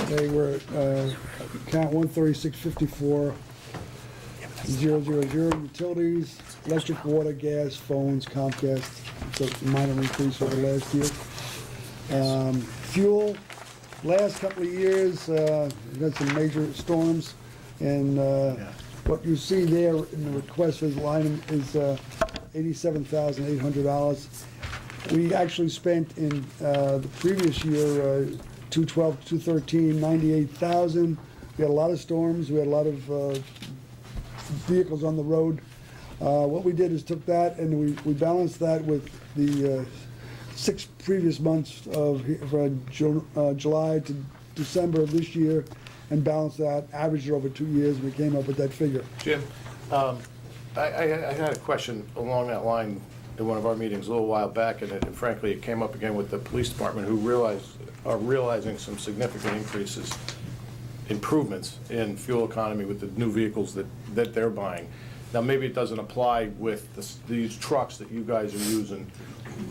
They were account 13654 000 utilities, electric, water, gas, phones, Comcast. It's a minor increase over last year. Fuel, last couple of years, we've had some major storms, and what you see there in the request for this line is $87,800. We actually spent in the previous year, 212, 213, 98,000. We had a lot of storms. We had a lot of vehicles on the road. What we did is took that and we balanced that with the 6 previous months of July to December of this year, and balanced that, averaged it over 2 years, and we came up with that figure. Jim, I had a question along that line in one of our meetings a little while back, and frankly, it came up again with the police department, who are realizing some significant improvements in fuel economy with the new vehicles that they're buying. Now, maybe it doesn't apply with these trucks that you guys are using,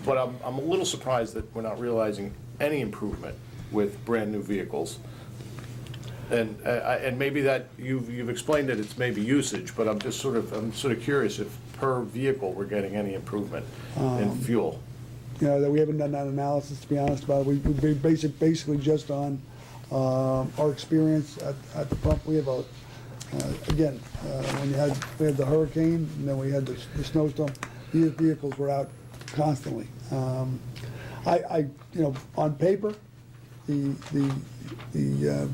but I'm a little surprised that we're not realizing any improvement with brand new vehicles. And maybe that you've explained that it's maybe usage, but I'm sort of curious if per vehicle we're getting any improvement in fuel. You know, that we haven't done that analysis, to be honest about it. We basically just on our experience at the pump. We have again, when we had the hurricane, and then we had the snowstorm, these vehicles were out constantly. You know, on paper, the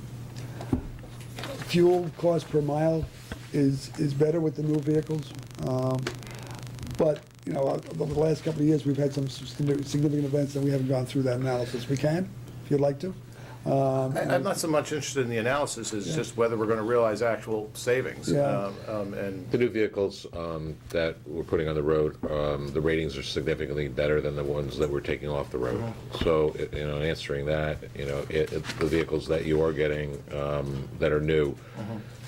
fuel cost per mile is better with the new vehicles, but you know, over the last couple of years, we've had some significant events, and we haven't gone through that analysis. We can, if you'd like to. I'm not so much interested in the analysis as just whether we're going to realize actual savings. Yeah. And The new vehicles that we're putting on the road, the ratings are significantly better than the ones that we're taking off the road. So, you know, answering that, you know, the vehicles that you are getting that are new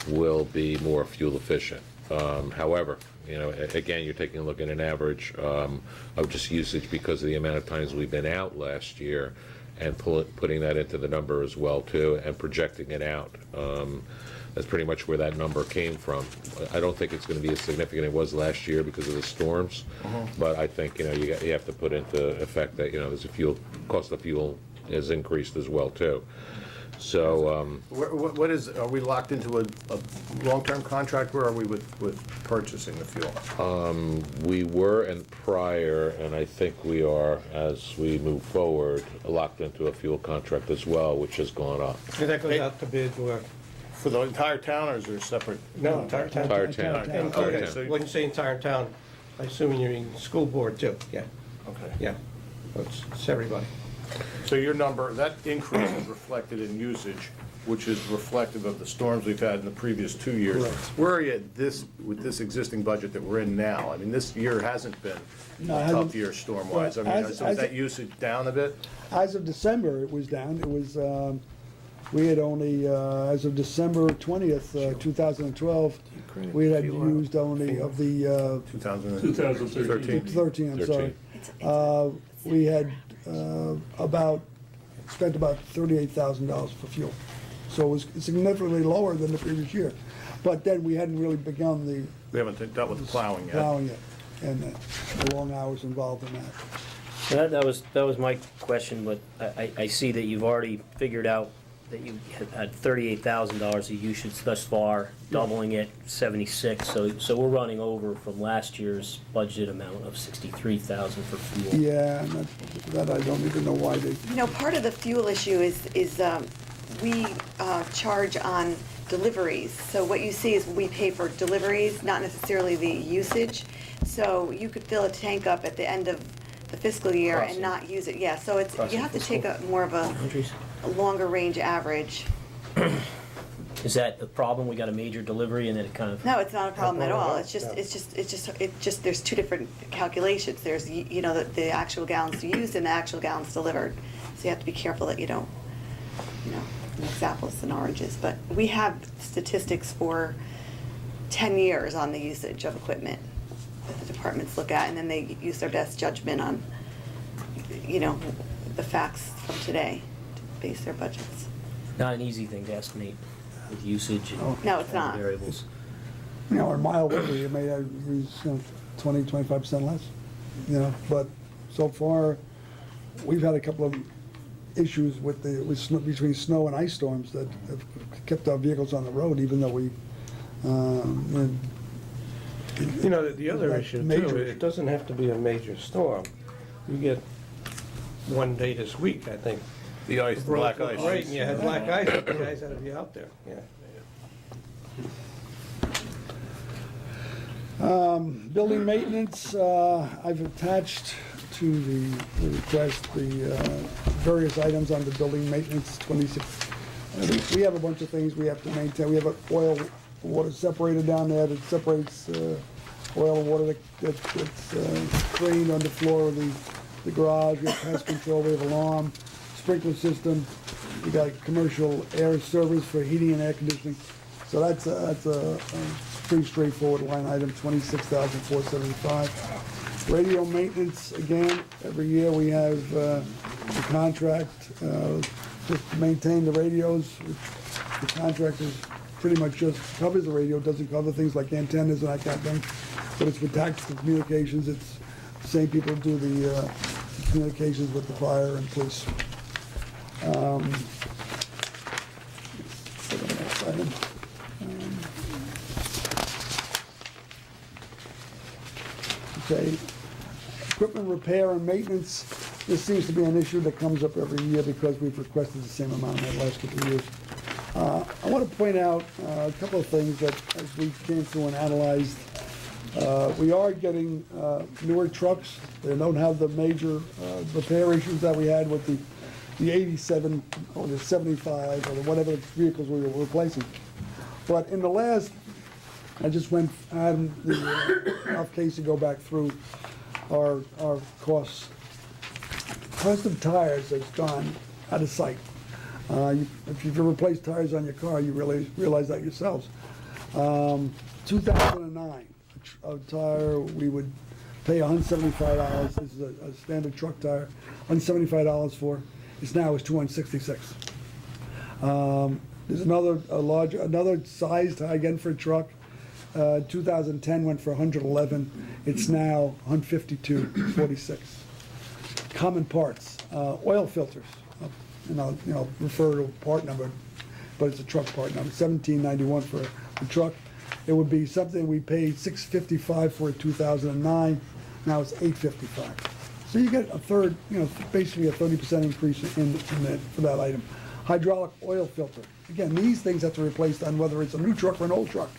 will be more fuel efficient. However, you know, again, you're taking a look at an average of just usage because of the amount of times we've been out last year, and putting that into the number as well too, and projecting it out. That's pretty much where that number came from. I don't think it's going to be as significant as it was last year because of the storms, but I think, you know, you have to put into effect that, you know, there's cost of fuel has increased as well too. So are we locked into a long-term contract? Where are we with purchasing the fuel? we were and prior, and I think we are, as we move forward, locked into a fuel contract as well, which has gone up. And that goes out to bid or? For the entire town, or is there a separate? No, entire town. Entire town. Okay, Okay, so- when you say entire town, I assume you're in school board too, yeah, Okay. yeah. It's everybody. So your number, that increase is reflected in usage, which is reflective of the storms we've had in the previous 2 years. Correct. Where are you at with this existing budget that we're in now? I mean, this year hasn't been No, it a hasn't. tough year storm-wise. I Well, mean, as- so is as- that usage down a bit? As of December, it was down. It was, we had only, as of December 20th, 2012, we had used only of the 2013. 13, I'm sorry. We had spent about $38,000 for fuel. So it was significantly lower than the previous year. But then we hadn't really begun the We haven't dealt with the plowing yet. plowing yet, and the long hours involved in that. So that was my question, but I see that you've already figured out that you had $38,000 of usage thus far, doubling it 76. So we're running over from last year's budget amount of 63,000 for fuel. Yeah, and that I don't even know why they, You know, part of the fuel issue is we charge on deliveries. So what you see is we pay for deliveries, not necessarily the usage. So you could fill a tank up at the end of the fiscal year and not use it. Yeah, so it's, you have to take a more of a longer range average. Is that the problem? We got a major delivery and then it kind of... No, it's not a problem at all. It's just there's two different calculations. There's, you know, the actual gallons used and the actual gallons delivered. So you have to be careful that you don't, you know, mix apples and oranges. But we have statistics for 10 years on the usage of equipment that the departments look at, and then they use their best judgment on, you know, the facts from today to base their budgets. Not an easy thing to estimate with usage and No, it's other not. variables. You know, our mile Whitley, you may use, 20, 25% less, but so far, we've had a couple of issues between snow and ice storms that have kept our vehicles on the road, even though we, You know, the other That issue major too, issue. it doesn't have to be a major storm. You get one day this week, I think. The ice, the black ice. Right, and you had black ice, but the guys had to be out there, yeah. building maintenance, I've attached to the request, the various items on the building maintenance, 26. We have a bunch of things we have to maintain. We have an oil, water separator down there that separates oil and water that's drained on the floor of the garage. We have pest control, we have alarm, sprinkler system. We got commercial air service for heating and air conditioning. So that's a pretty straightforward line item, $26,475. Radio maintenance, again, every year we have a contract just to maintain the radios. The contract is pretty much just covers the radio, doesn't cover things like antennas and that kind of thing. But it's for tactical communications, it's the same people who do the communications with the fire and police. Go to the next item. Okay, equipment repair and maintenance, this seems to be an issue that comes up every year because we've requested the same amount in the last couple of years. I want to point out a couple of things that as we came through and analyzed, we are getting newer trucks. They don't have the major repair issues that we had with the 87 or the 75 or whatever vehicles we were replacing. But in the last, I just went, I had enough case to go back through our costs. Cost of tires has gone out of sight. If you've replaced tires on your car, you really realize that yourselves. 2009, a tire we would pay $175. This is a standard truck tire, $175 for. It's now $266. There's another size tire again for a truck. 2010 went for 111. It's now 152.46. Common parts, oil filters. Refer to a part number, but it's a truck part number. 1791 for a truck. It would be something we paid $655 for in 2009. Now it's $855. So you get a third, basically a 30% increase in that for that item. Hydraulic oil filter. Again, these things have to be replaced on whether it's a new truck or an old truck.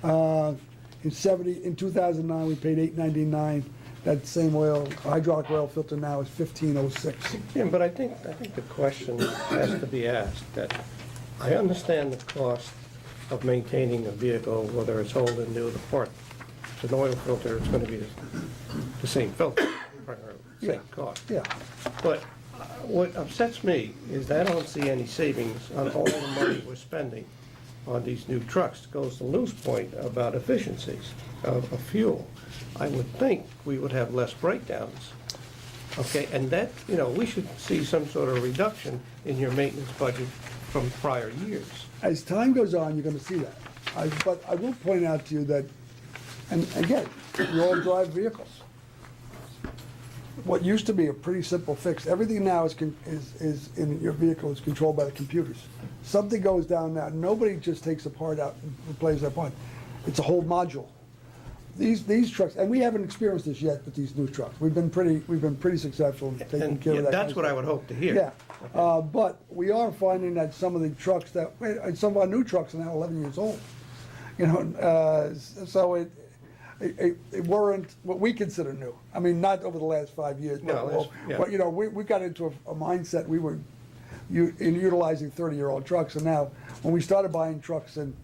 In 2009, we paid $899. That same hydraulic oil filter now is $1506. Yeah, but I think the question has to be asked, that I understand the cost of maintaining a vehicle, whether it's old or new, the part. It's an oil filter, it's gonna be the same filter, primarily, same cost. Yeah. But what upsets me is that I don't see any savings on all the money we're spending on these new trucks. It goes to Lou's point about efficiencies of fuel. I would think we would have less breakdowns. Okay, and that, we should see some sort of reduction in your maintenance budget from prior years. As time goes on, you're gonna see that. But I will point out to you that, and again, you all drive vehicles. What used to be a pretty simple fix, everything now is in your vehicle is controlled by the computers. Something goes down now, nobody just takes a part out and replaces that part. It's a whole module. These trucks, and we haven't experienced this yet with these new trucks. We've been pretty successful in taking And care of that. that's what I would hope to hear. Yeah, but we are finding that some of the trucks and some of our new trucks are now 11 years old. So it weren't what we consider new. I mean, not over the last 5 years, No, but we got into a mindset, we were utilizing 30-year-old trucks, and now, when we started buying trucks in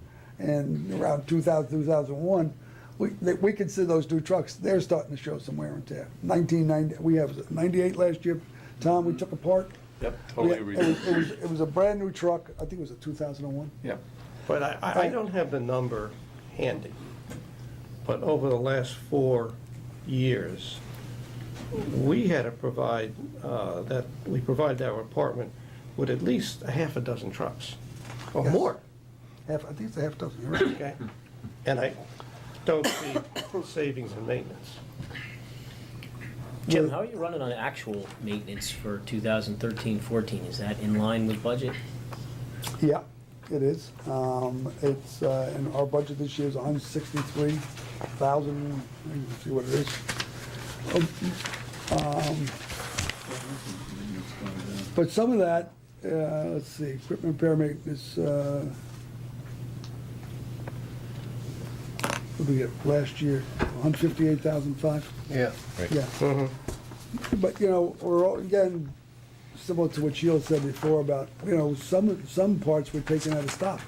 around 2000, 2001, we consider those new trucks, they're starting to show some wear and tear. 1990, we have 98 last year, Tom, we took apart. Yep, totally It was a brand-new truck, I think it was a 2001. Yep. But I don't have the number handy. But over the last 4 years, we had to provide our department with at least a half a dozen trucks, or Yes. more, I think it's a half dozen, you're right. okay? And I don't see savings in maintenance. Jim, how are you running on actual maintenance for 2013-14? Is that in line with budget? Yeah, it is. It's, and our budget this year is 163,000, let's see what it is. But some of that, let's see, equipment repair maintenance, what did we get last year? 158,005? Yeah. Yeah. But, you know, we're all, again, similar to what Sheila said before about, you know, some parts we're taking out of stock,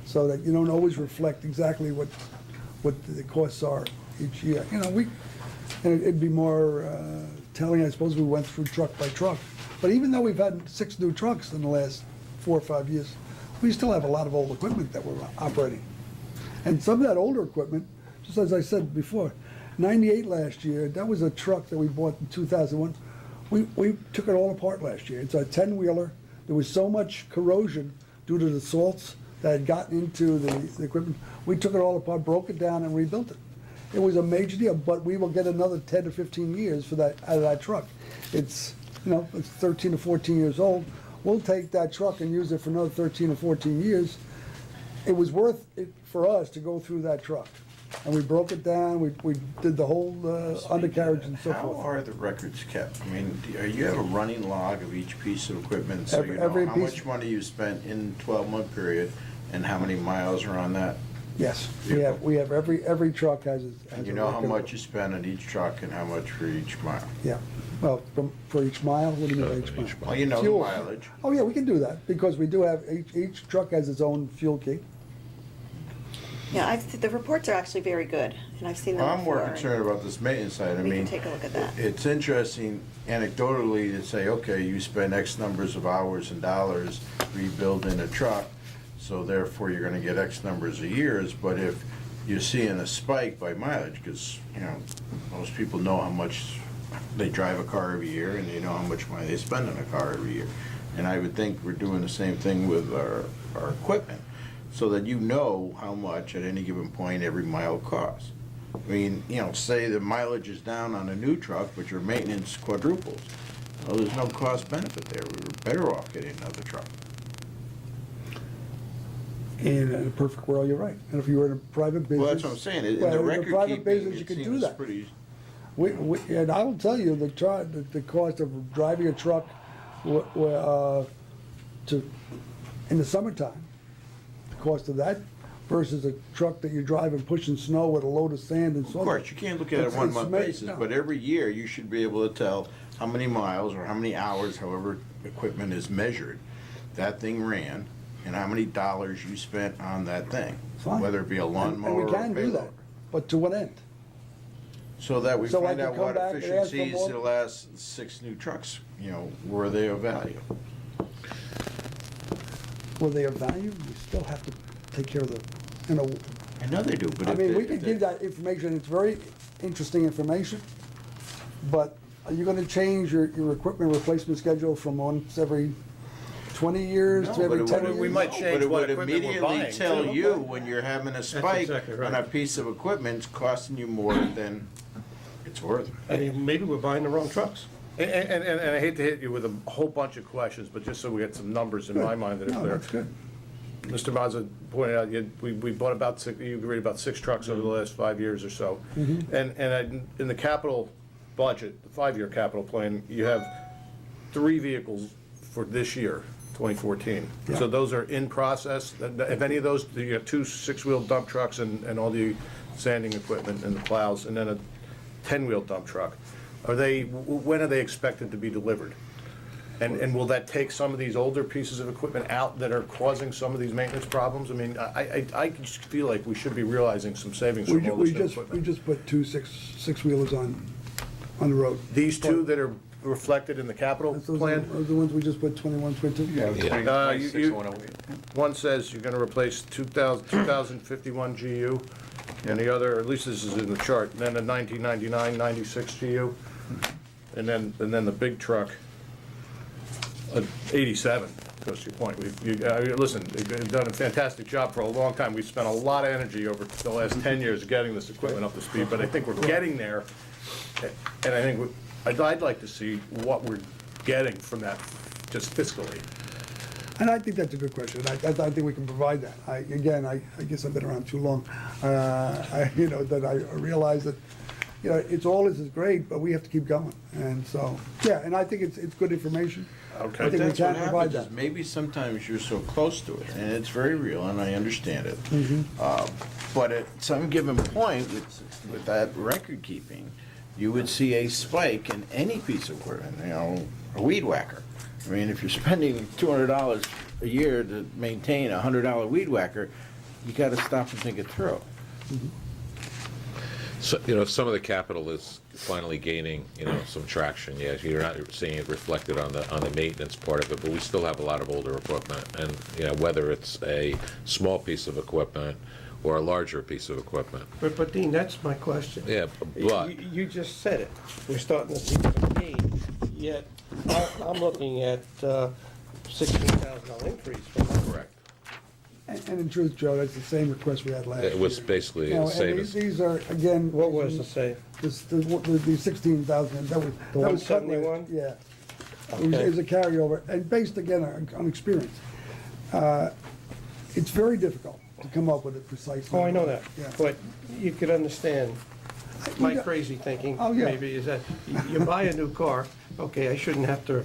so that you don't always reflect exactly what the costs are each year. You know, and it'd be more telling, I suppose, we went through truck by truck. But even though we've had 6 new trucks in the last 4 or 5 years, we still have a lot of old equipment that we're operating. And some of that older equipment, just as I said before, 98 last year, that was a truck that we bought in 2001. We took it all apart last year. It's a 10-wheeler. There was so much corrosion due to the salts that had gotten into the equipment. We took it all apart, broke it down, and rebuilt it. It was a major deal, but we will get another 10 to 15 years for that out of that truck. It's, you know, it's 13 to 14 years old. We'll take that truck and use it for another 13 or 14 years. It was worth it for us to go through that truck. And we broke it down, we did the whole undercarriage and so How forth. are the records kept? I mean, do you have a running log of each piece of equipment, so you Every know how piece- much money you spent in 12-month period and how many miles are on that? Yes, we have, every truck has a. And you know how much you spend on each truck and how much for each mile? Yeah, well, for each mile, what do you mean by each mile? Well, you know the Fuel. mileage. Oh, yeah, we can do that, because we do have, each truck has its own fuel key. Yeah, the reports are actually very good, and I've seen them Well, I'm more before, and concerned about this maintenance side. I We can mean, take a look at that. it's interesting anecdotally to say, okay, you spend X numbers of hours and dollars rebuilding a truck, so therefore you're gonna get X numbers of years, but if you're seeing a spike by mileage, because, you know, most people know how much they drive a car every year, and they know how much money they spend on a car every year. And I would think we're doing the same thing with our equipment, so that you know how much at any given point every mile costs. I mean, you know, say the mileage is down on a new truck, but your maintenance quadruples. Well, there's no cost benefit there. We were better off getting another truck. In a perfect world, you're right. And if you were in a private business. Well, that's what I'm saying. In well, the a record private keeping, business, you it could do seems that. pretty, And I will tell you, the cost of driving a truck in the summertime, the cost of that versus a truck that you're driving pushing snow with a load of sand and so of on. course, you can't look at it It's- on a it's one-month ma- basis, no. but every year you should be able to tell how many miles or how many hours, however equipment is measured, that thing ran, and how many dollars you spent on that thing, Fine. whether it be a lawnmower or And we can a do that, payload. but to what end? So that we So I find can out come what back and ask for efficiencies more? the last 6 new trucks, you know, were they of value? Were they of value? You still have to take care of the, you know, I know they do, but I if mean, they- we if can they- give that information, it's very interesting information, but are you gonna change your equipment replacement schedule from once every 20 years No, to every but it 10 would- years? We might no, change but it what would equipment we're immediately buying, tell too. you when you're having a spike exactly right. on a piece of equipment costing you more than it's worth. I mean, maybe we're buying the wrong trucks. And I hate to hit you with a whole bunch of questions, but just so we get some numbers in my mind that are No, clear. that's good. Mr. Mazza pointed out, we bought about six, you agreed about 6 trucks over the last 5 years or so. In the capital budget, the 5-year capital plan, you have 3 vehicles for this year, 2014. Yeah. So those are in process. If any of those, you have 2 6-wheel dump trucks and all the sanding equipment and the plows, and then a 10-wheel dump truck. When are they expected to be delivered? And will that take some of these older pieces of equipment out that are causing some of these maintenance problems? I mean, I just feel like we should be realizing some savings from all this new We equipment. just put 2 six-wheelers on the road. These 2 that are reflected in the capital Those plan? are the ones we just put 21, 22? Yeah. One says you're gonna replace 2051 GU, and the other, at least this is in the chart, and then a 1999 96 GU, and then the big truck 87, goes to your point. Listen, they've done a fantastic job for a long time. We've spent a lot of energy over the last 10 years getting this equipment up to speed, but I think we're getting there. And I think, I'd like to see what we're getting from that just fiscally. And I think that's a good question. I think we can provide that. I guess I've been around too long. That I realize that, it's all this is great, but we have to keep going. And so, yeah, and I think it's good information. Okay. I But think we that's what can provide happens, is that. maybe sometimes you're so close to it, and it's very real, and I understand it. But at some given point, with that record keeping, you would see a spike in any piece of equipment, a weed whacker. I mean, if you're spending $200 a year to maintain a $100 weed whacker, you gotta stop and think it through. So, some of the capital is finally gaining, some traction. Yes, you're not seeing it reflected on the maintenance part of it, but we still have a lot of older equipment. And, whether it's a small piece of equipment or a larger piece of equipment. But Dean, that's my question. Yeah, but, You just said it. We're starting to see some gain, yet I'm looking at $16,000 increase from that. correct. And in truth, Joe, that's the same request we had last year. It was basically You know, the same and as, these are, again. What was the same? The 16,000, that was. The that was cut with- 171? Yeah. Okay. It was a carryover, and based again on experience. It's very difficult to come up with a precise number. Oh, I know that, Yeah. but you could understand my Yeah. crazy thinking, Oh, yeah. maybe, is that you buy a new car, okay, I shouldn't have to,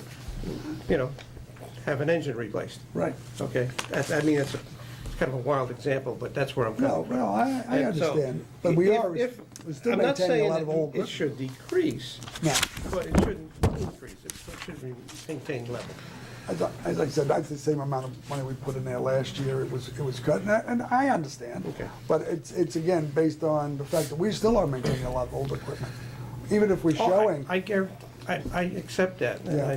have an engine replaced, Right. okay? It's kind of a wild example, but that's where I'm coming No, from. no, I And so, understand, but we if- are, if- we're still I'm not maintaining a saying lot of that old it equipment. should decrease, No, but it shouldn't increase, it should be maintained level. as I said, that's the same amount of money we put in there last year, it was cut, and I understand. Okay. But it's again, based on the fact that we still are maintaining a lot of old equipment. Even if we're Oh, showing, I accept that, and Yeah.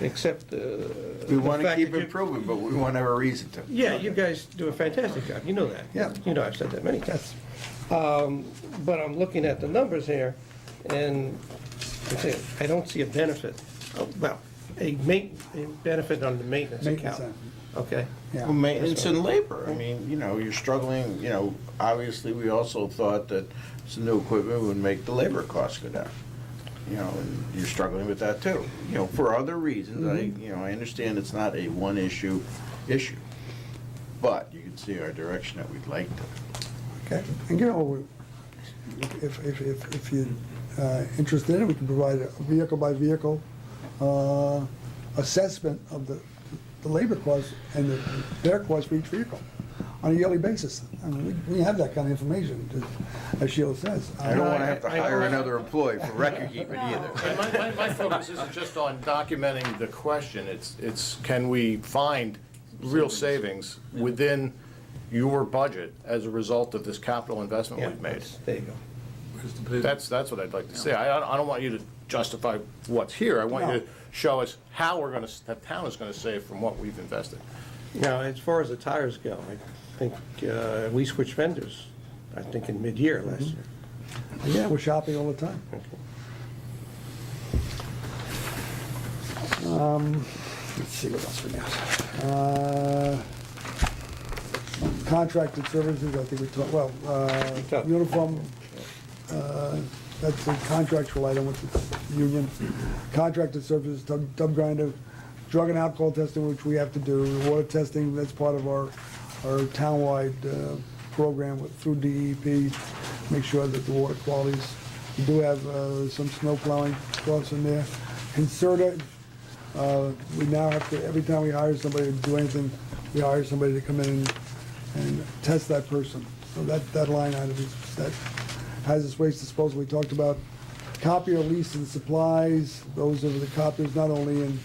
I accept We wanna the fact keep that you- improving, but we won't have a reason to. Yeah, you guys do a fantastic job, you know that. Yeah. I've said that many times. But I'm looking at the numbers here, and I don't see a benefit, a benefit on the maintenance Maintenance account. end. Okay? yeah. Well, maintenance and labor, I mean, you're struggling, obviously, we also thought that some new equipment would make the labor costs go down. And you're struggling with that too. For other reasons, I understand it's not a one issue, but you can see our direction that we'd like to. Okay, and if you're interested in it, we can provide a vehicle-by-vehicle assessment of the labor costs and their cost for each vehicle on a yearly basis. I mean, we have that kind of information, as Sheila says. I don't want to have to I- hire another employee for record keeping either. And my focus isn't just on documenting the question, it's can we find real savings within your budget as a result of this capital investment Yeah, we've made? there you go. That's what I'd like to see. I don't want you to justify what's here, I want you to show us how the town is gonna save from what we've invested. Now, as far as the tires go, I think we switched vendors, I think in mid-year last year. Yeah, we're shopping all the time. Let's see what else we got. Contracted services, I think we talked, talked. uniform, that's a contractual item with the union. Contracted services, tub grinder, drug and alcohol testing, which we have to do, water testing, that's part of our townwide program through DEP, make sure that the water qualities. We do have some snow plowing costs in there. Concerta, we now have to, every time we hire somebody to do anything, we hire somebody to come in and test that person. So that line item is, that hazardous waste disposal we talked about. Copier lease and supplies, those are the copiers not only in,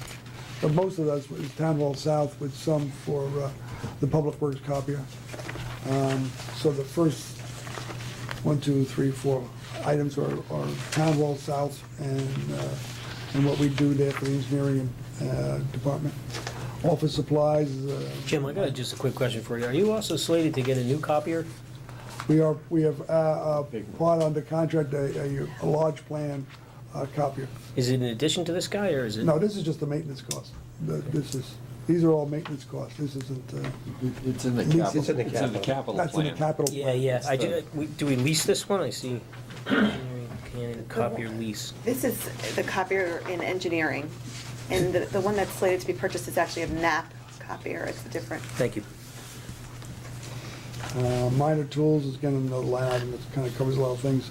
but most of those is Town Hall South with some for the Public Works copier. So the first 1, 2, 3, 4 items are Town Hall South and what we do there for the engineering department. Office supplies, Jim, I got just a quick question for you. Are you also slated to get a new copier? we have part under contract, a large plan copier. Is it in addition to this guy, or is it? No, this is just the maintenance cost. These are all maintenance costs, this isn't, It's in the Lease- capital, it's in the it's in the capital. capital that's in the plan. capital Yeah, plan. yeah, the- do we lease this one? I see. Canning, copier lease. This is the copier in engineering, and the one that's slated to be purchased is actually a NAP copier, it's a different. Thank you. Minor tools is again another line item that kind of covers a lot of things.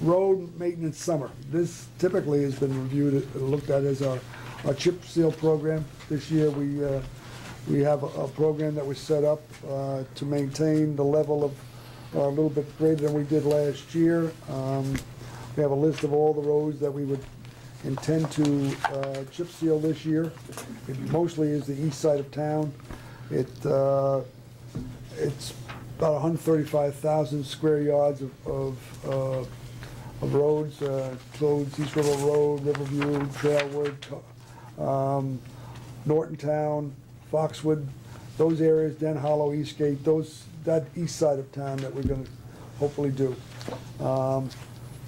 Road maintenance summer. This typically has been reviewed, looked at as our chip seal program. This year, we have a program that was set up to maintain the level of a little bit greater than we did last year. We have a list of all the roads that we would intend to chip seal this year. It mostly is the east side of town. It's about 135,000 square yards of roads, includes East River Road, Riverview, Trailwood, Nortontown, Foxwood, those areas, Den Hollow, Eastgate, that east side of town that we're gonna hopefully do.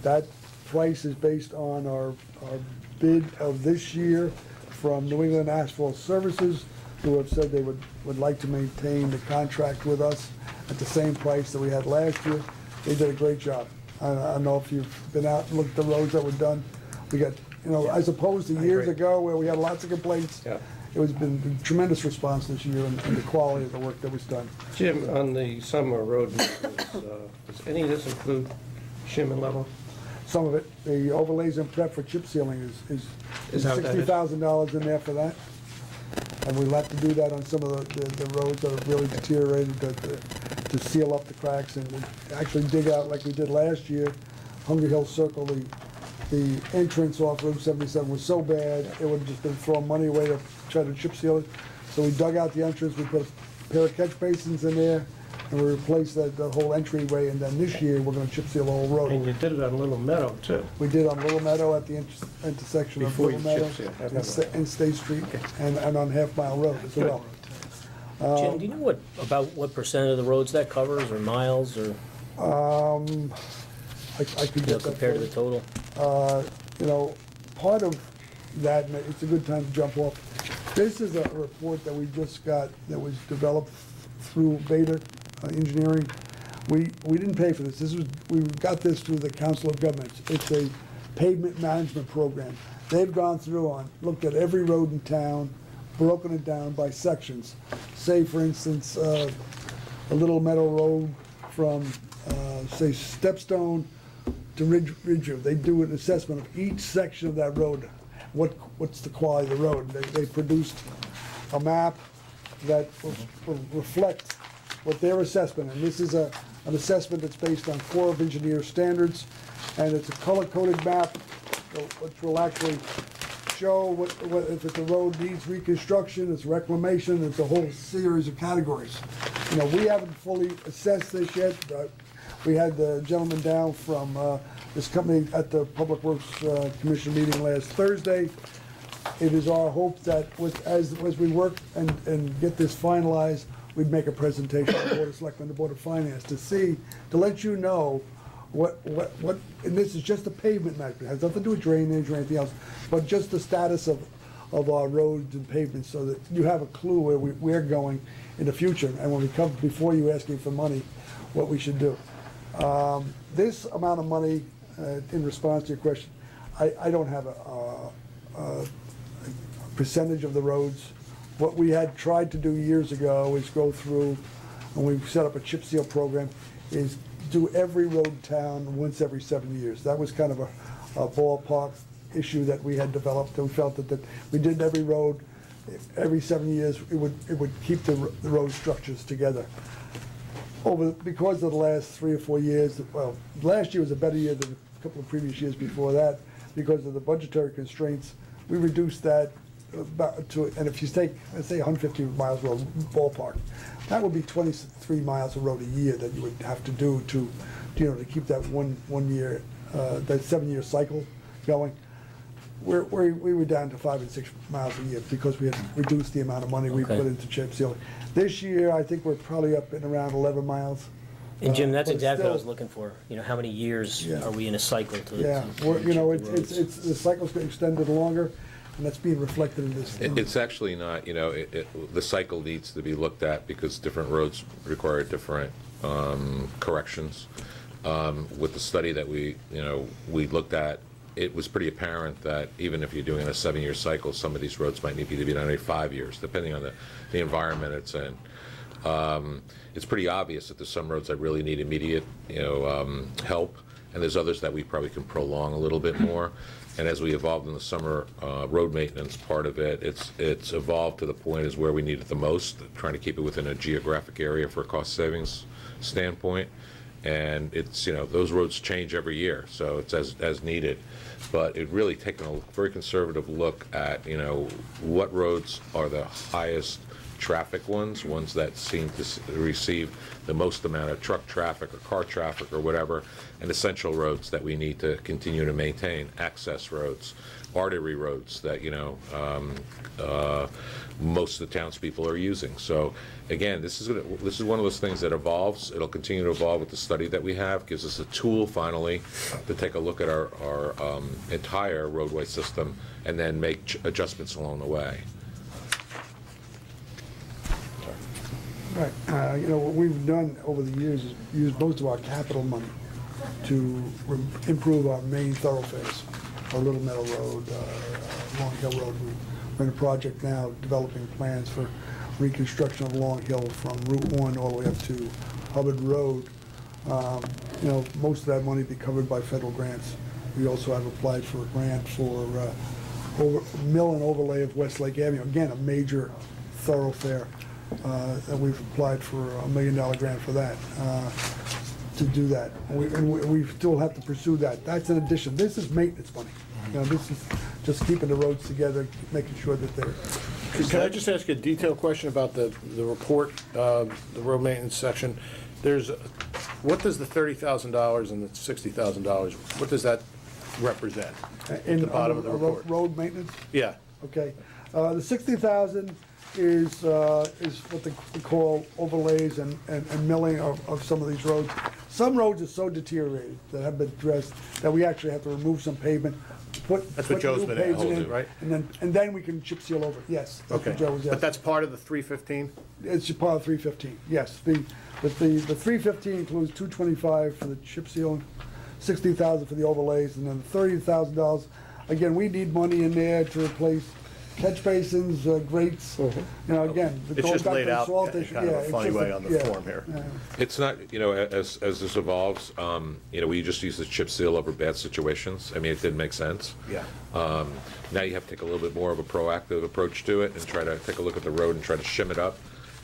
That price is based on our bid of this year from New England Asphalt Services, who have said they would like to maintain the contract with us at the same price that we had last year. They did a great job. I don't know if you've been out and looked at the roads that were done. We got, as opposed to years agree. ago where we had lots of complaints. Yeah. It was been tremendous response this year and the quality of the work that was done. Jim, on the summer road maintenance, does any of this include shim and level? Some of it, the overlays and prep for chip sealing is Is that what that is? $60,000 in there for that. And we'll have to do that on some of the roads that have really deteriorated to seal up the cracks and actually dig out like we did last year. Hunger Hill Circle, the entrance off Route 77 was so bad, it would have just been throwing money away to try to chip seal it. So we dug out the entrance, we put a pair of catch basins in there, and we replaced the whole entryway, and then this year, we're gonna chip seal the whole road. And you did it on Little Meadow, too. We did on Little Meadow at the intersection of Before Little you Meadow chip seal. and State Street, and on Half Mile Road as well. Jim, do you know about what percent of the roads that covers, or miles, or, I could get that. compared to the for you. total? Part of that, and it's a good time to jump off. This is a report that we just got that was developed through Beta Engineering. We didn't pay for this. We got this through the Council of Governments. It's a pavement management program. They've gone through looked at every road in town, broken it down by sections. Say, for instance, a Little Meadow Road from, say, Stepstone to Ridgeview. They do an assessment of each section of that road. What's the quality of the road? They produced a map that will reflect what their assessment, and this is an assessment that's based on Corps of Engineers standards, and it's a color-coded map which will actually show if it's a road needs reconstruction, it's reclamation, it's a whole series of categories. We haven't fully assessed this yet. We had the gentleman down from this company at the Public Works Commission meeting last Thursday. It is our hope that as we work and get this finalized, we'd make a presentation to the Board of Selectmen, the Board of Finance, to let you know what, and this is just a pavement measure, it has nothing to do with drainage or anything else, but just the status of our roads and pavements, so that you have a clue where we're going in the future, and when we come before you asking for money, what we should do. This amount of money, in response to your question, I don't have a percentage of the roads. What we had tried to do years ago is go through, and we set up a chip seal program, is do every road in town once every 7 years. That was kind of a ballpark issue that we had developed, and we felt that we did every road, every 7 years, it would keep the road structures together. Because of the last 3 or 4 years, well, last year was a better year than a couple of previous years before that, because of the budgetary constraints, we reduced that about to, and if you take, let's say 150 miles road ballpark, that would be 23 miles of road a year that you would have to do to keep that one year, that 7-year cycle going. We were down to 5 and 6 miles a year because we had reduced the amount of money we Okay. put into chip sealing. This year, I think we're probably up in around 11 miles. And Jim, that's But exactly what I was still- looking for. How many years Yeah. are we in a cycle to Yeah, to chip the roads? the cycle's getting extended longer, and that's being reflected in this. It's actually not, the cycle needs to be looked at because different roads require different corrections. With the study that we looked at, it was pretty apparent that even if you're doing a 7-year cycle, some of these roads might need to be done every 5 years, depending on the environment it's in. It's pretty obvious that there's some roads that really need immediate, help, and there's others that we probably can prolong a little bit more. And as we evolved in the summer road maintenance part of it, it's evolved to the point is where we need it the most, trying to keep it within a geographic area for a cost savings standpoint. And it's, those roads change every year, so it's as needed. But it really taken a very conservative look at, what roads are the highest traffic ones that seem to receive the most amount of truck traffic or car traffic or whatever, and essential roads that we need to continue to maintain, access roads, artery roads that, most of the townspeople are using. So again, this is one of those things that evolves. It'll continue to evolve with the study that we have, gives us a tool finally to take a look at our entire roadway system and then make adjustments along the way. Right, what we've done over the years is use most of our capital money to improve our main thoroughfares, our Little Meadow Road, Long Hill Road. We're in a project now developing plans for reconstruction of Long Hill from Route 1 all the way up to Hubbard Road. Most of that money be covered by federal grants. We also have applied for a grant for mill and overlay of Westlake Avenue, again, a major thoroughfare. And we've applied for $1 million grant for that, to do that. We still have to pursue that. That's an addition. This is maintenance money. This is just keeping the roads together, making sure that they're... Can I just ask a detailed question about the report, the road maintenance section? What does the $30,000 and the $60,000, what does that represent at the bottom of the report? Road maintenance? Yeah. Okay. The 60,000 is what they call overlays and milling of some of these roads. Some roads are so deteriorated that have been addressed that we actually have to remove some pavement, That's what Joe's been able to do, right? And then we can chip seal over. Yes. That's Okay, what Joe was but asking. that's part of the 315? It's part of 315. Yes. The 315 includes 225 for the chip seal, 60,000 for the overlays, and then $30,000. Again, we need money in there to replace catch basins, grates, again. It's just laid out salt in issue. kind of Yeah, a it's funny just way on the form here. It's not, as this evolves, we just use the chip seal over bad situations. I mean, it didn't make sense. Yeah. Now you have to take a little bit more of a proactive approach to it and try to take a look at the road and try to shim it up.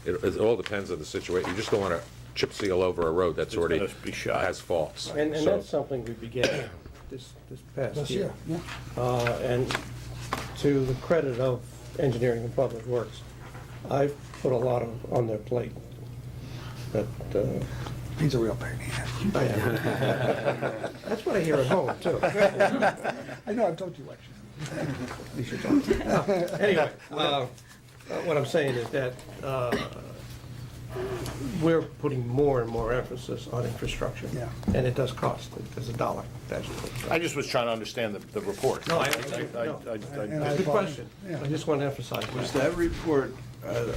It all depends on the situation. You just don't want to chip seal over a road that's already gonna be shot. has faults. And So- that's something we began this past This year. year, yeah. And to the credit of Engineering and Public Works, I've put a lot on their plate. But He's a real pain in the ass. that's what I hear at home, too. I know, I've told you actually. Anyway, what I'm saying is that we're putting more and more emphasis on infrastructure. Yeah. And it does cost. There's a dollar attached to it. I just was trying to understand the report. No, I- I- Good question. Yeah. I just want to emphasize Was that. that report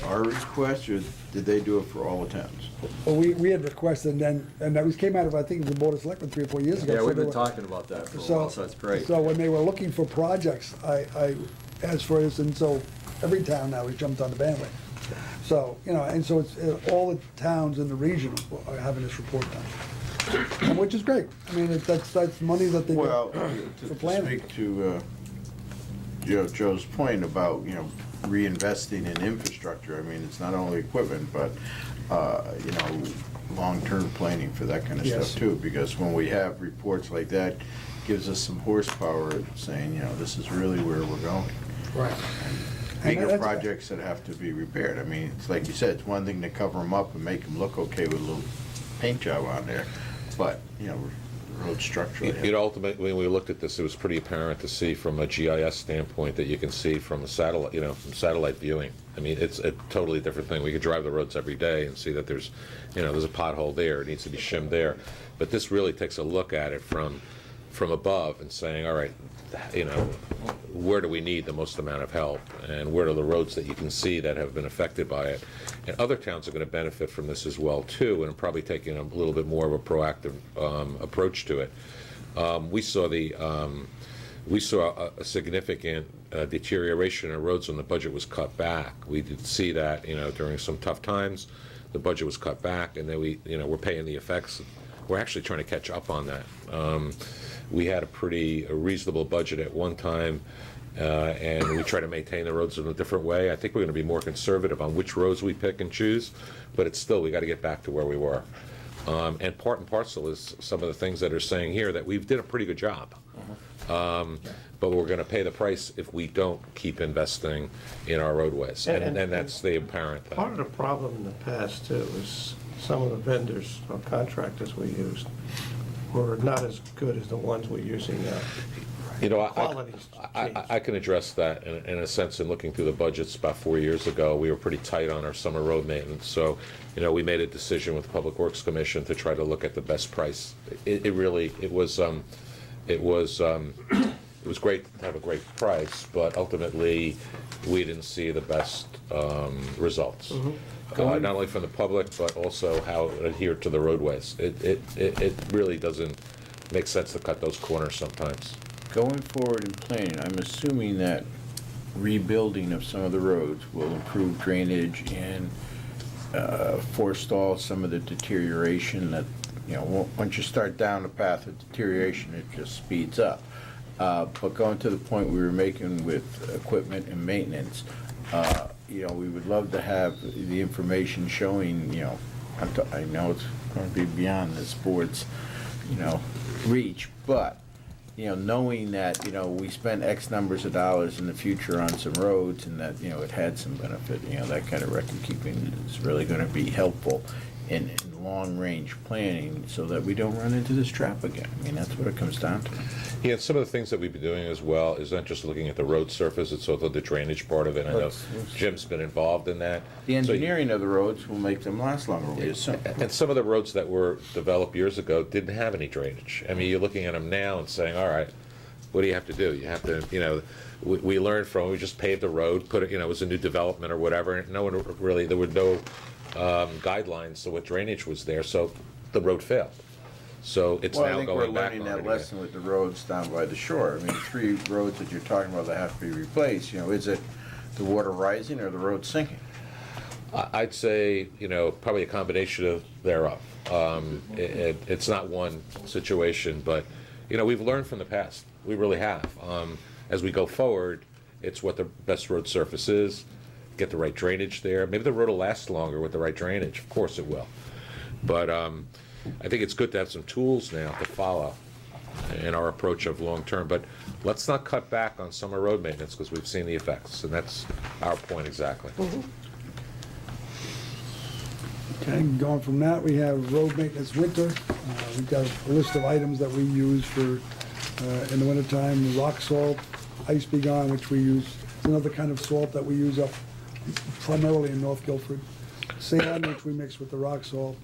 our request, or did they do it for all the towns? Well, we had requested, and that was came out of, I think, the Board of Selectmen 3 or 4 years ago. Yeah, So we've they been were- talking about that for a while, so that's great. So when they were looking for projects, I asked for this, and so every town now has jumped on the bandwagon. So, and so it's, all the towns in the region are having this report done, and which is great. I mean, that's money that they Well, get for to planning. speak to Joe's point about, reinvesting in infrastructure, I mean, it's not only equipment, but, long-term planning for that kind of Yes. stuff too, because when we have reports like that, gives us some horsepower saying, this is really where we're going. Right. Bigger that's- projects that have to be repaired, I mean, it's like you said, it's one thing to cover them up and make them look okay with a little paint job on there, but, road structure. Ultimately, when we looked at this, it was pretty apparent to see from a GIS standpoint that you can see from a satellite, from satellite viewing. I mean, it's a totally different thing. We could drive the roads every day and see that there's a pothole there, it needs to be shimmed there. But this really takes a look at it from from above and saying, all right, you know, where do we need the most amount of help, and where are the roads that you can see that have been affected by it? And other towns are going to benefit from this as well too, and probably taking a little bit more of a proactive approach to it. We saw a significant deterioration in roads when the budget was cut back. We did see that, you know, during some tough times, the budget was cut back, and then we're paying the effects. We're actually trying to catch up on that. We had a reasonable budget at one time, and we try to maintain the roads in a different way. I think we're going to be more conservative on which roads we pick and choose, but it's still, we got to get back to where we were. And part and parcel is some of the things that are saying here that we've did a pretty good job. But we're going to pay the price if we don't keep investing in our roadways, and that's the apparent thing. Part of the problem in the past too is some of the vendors or contractors we used were not as good as the ones we're using now. You know, Quality's changed. I can address that in a sense. In looking through the budgets about 4 years ago, we were pretty tight on our summer road maintenance. So, you know, we made a decision with the Public Works Commission to try to look at the best price. It was great to have a great price, but ultimately, we didn't see the best results. Not only from the public, but also how it adhered to the roadways. It really doesn't make sense to cut those corners sometimes. Going forward in planning, I'm assuming that rebuilding of some of the roads will improve drainage and forestall some of the deterioration that, you know, once you start down the path of deterioration, it just speeds up. But going to the point we were making with equipment and maintenance, you know, we would love to have the information showing, you know, I know it's going to be beyond this board's, you know, reach, but, you know, knowing that, you know, we spent X numbers of dollars in the future on some roads and that, you know, it had some benefit, you know, that kind of record keeping is really going to be helpful in long-range planning so that we don't run into this trap again. I mean, that's what it comes down to. Yeah, some of the things that we've been doing as well is not just looking at the road surface, it's also the drainage part of it. I know Jim's been involved in that. The engineering of the roads will make them last longer, we assume. And some of the roads that were developed years ago didn't have any drainage. I mean, you're looking at them now and saying, all right, what do you have to do? You have to, you know, we learned from, we just paved the road, put it, you know, it was a new development or whatever, and no one really, there were no guidelines to what drainage was there, so the road failed. So it's now going back on it. Well, I think we're learning that lesson with the roads down by the shore. I mean, 3 roads that you're talking about that have to be replaced, you know, is it the water rising or the road sinking? I'd say, you know, probably a combination of thereof. It's not one situation, but, you know, we've learned from the past. We really have. As we go forward, it's what the best road surface is, get the right drainage there. Maybe the road will last longer with the right drainage. Of course it will. But I think it's good to have some tools now to follow in our approach of long-term. But let's not cut back on summer road maintenance because we've seen the effects, and that's our point exactly. Okay, going from that, we have road maintenance winter. We've got a list of items that we use for, in the wintertime, rock salt, ice begone, which we use. It's another kind of salt that we use up primarily in North Guilford. Sand, which we mix with the rock salt.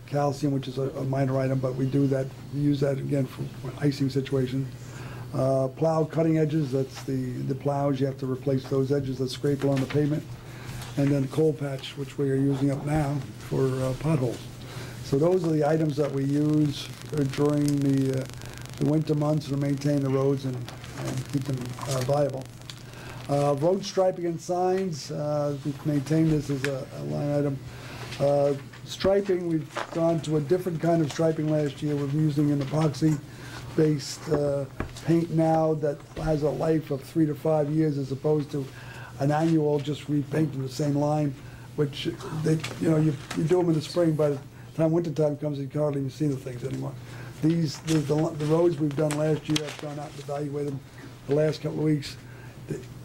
Calcium, which is a minor item, but we do that, we use that again for icing situations. Plow cutting edges, that's the plows, you have to replace those edges that scrape along the pavement. And then coal patch, which we are using up now for potholes. So those are the items that we use during the winter months to maintain the roads and keep them viable. Road striping and signs, we've maintained this as a line item. Striping, we've gone to a different kind of striping last year. We're using an epoxy-based paint now that has a life of 3 to 5 years as opposed to an annual just repainting the same line, which they, you know, you do them in the spring. By the time wintertime comes, you can hardly even see the things anymore. The roads we've done last year, I've gone out and evaluated them the last couple of weeks.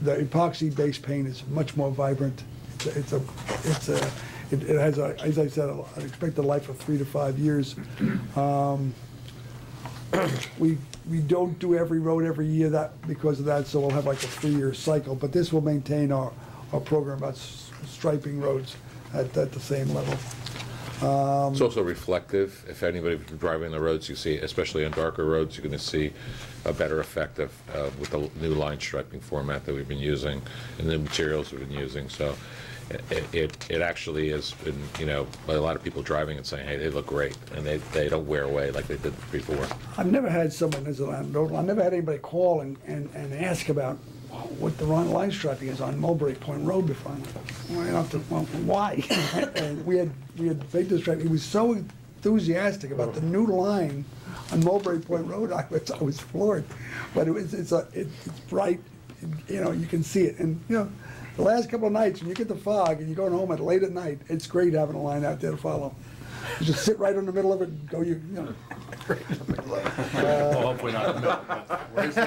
The epoxy-based paint is much more vibrant. It has, as I said, an expected life of 3 to 5 years. We don't do every road every year because of that, so we'll have like a 3-year cycle. But this will maintain our program about striping roads at the same level. It's also reflective. If anybody driving the roads, you see, especially on darker roads, you're going to see a better effect of with the new line striping format that we've been using and the materials we've been using. So it actually has been, you know, a lot of people driving and saying, hey, they look great, and they don't wear away like they did before. I've never had someone as a landowner, I've never had anybody call and ask about what the wrong line striping is on Mulberry Point Road before. Well, you don't have to, well, why? And we had made this striping. He was so enthusiastic about the new line on Mulberry Point Road. I was floored. But it's bright, you know, you can see it. And, you know, the last couple of nights, when you get the fog and you're going home late at night, it's great having a line out there to follow. You just sit right in the middle of it and go, you know. Well, hopefully not. Well, that's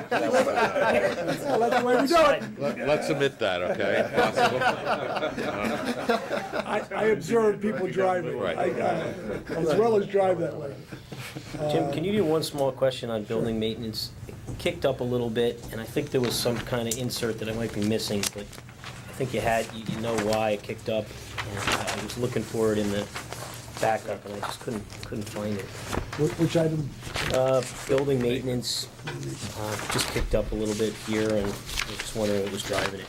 the way we do it. Let's admit that, okay? Possible. I observe people driving, Right. as well as drive that way. Jim, can you do one small question on building maintenance? It kicked up a little bit, and I think there was some kind of insert that I might be missing, but I think you know why it kicked up. And I was looking for it in the backup, and I just couldn't find it. Which item? Building maintenance just kicked up a little bit here, and I just wondering what was driving it.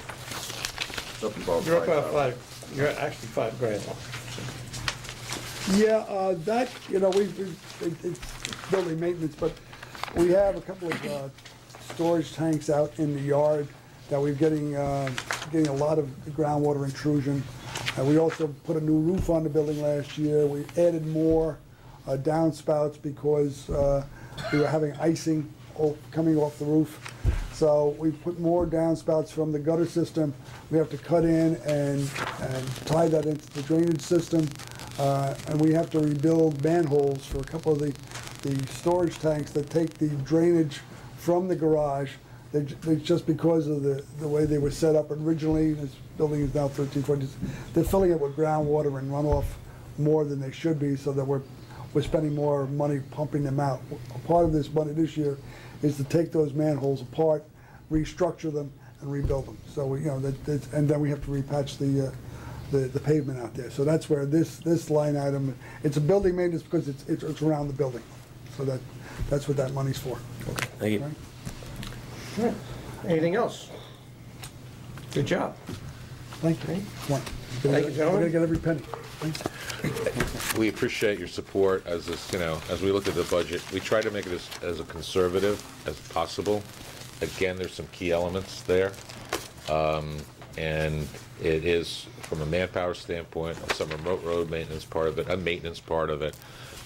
You're up about five, you're actually $5,000. Yeah, that, you know, it's building maintenance, but we have a couple of storage tanks out in the yard that we're getting a lot of groundwater intrusion. We also put a new roof on the building last year. We added more downspouts because we were having icing coming off the roof. So we put more downspouts from the gutter system. We have to cut in and tie that into the drainage system. And we have to rebuild manholes for a couple of the storage tanks that take the drainage from the garage. They just because of the way they were set up originally, this building is now 1340, they're filling it with groundwater and runoff more than they should be, so that we're spending more money pumping them out. A part of this money this year is to take those manholes apart, restructure them, and rebuild them. So we, you know, and then we have to repatch the pavement out there. So that's where this line item, it's a building maintenance because it's around the building. So that's what that money's for. Thank you. Right? All right. Anything else? Good job. Thank you. Come on. Thank you, gentlemen. We're gonna get every penny. Thanks. We appreciate your support as this, you know, as we look at the budget. We try to make it as conservative as possible. Again, there's some key elements there. And it is, from a manpower standpoint, some remote road maintenance part of it, a maintenance part of it.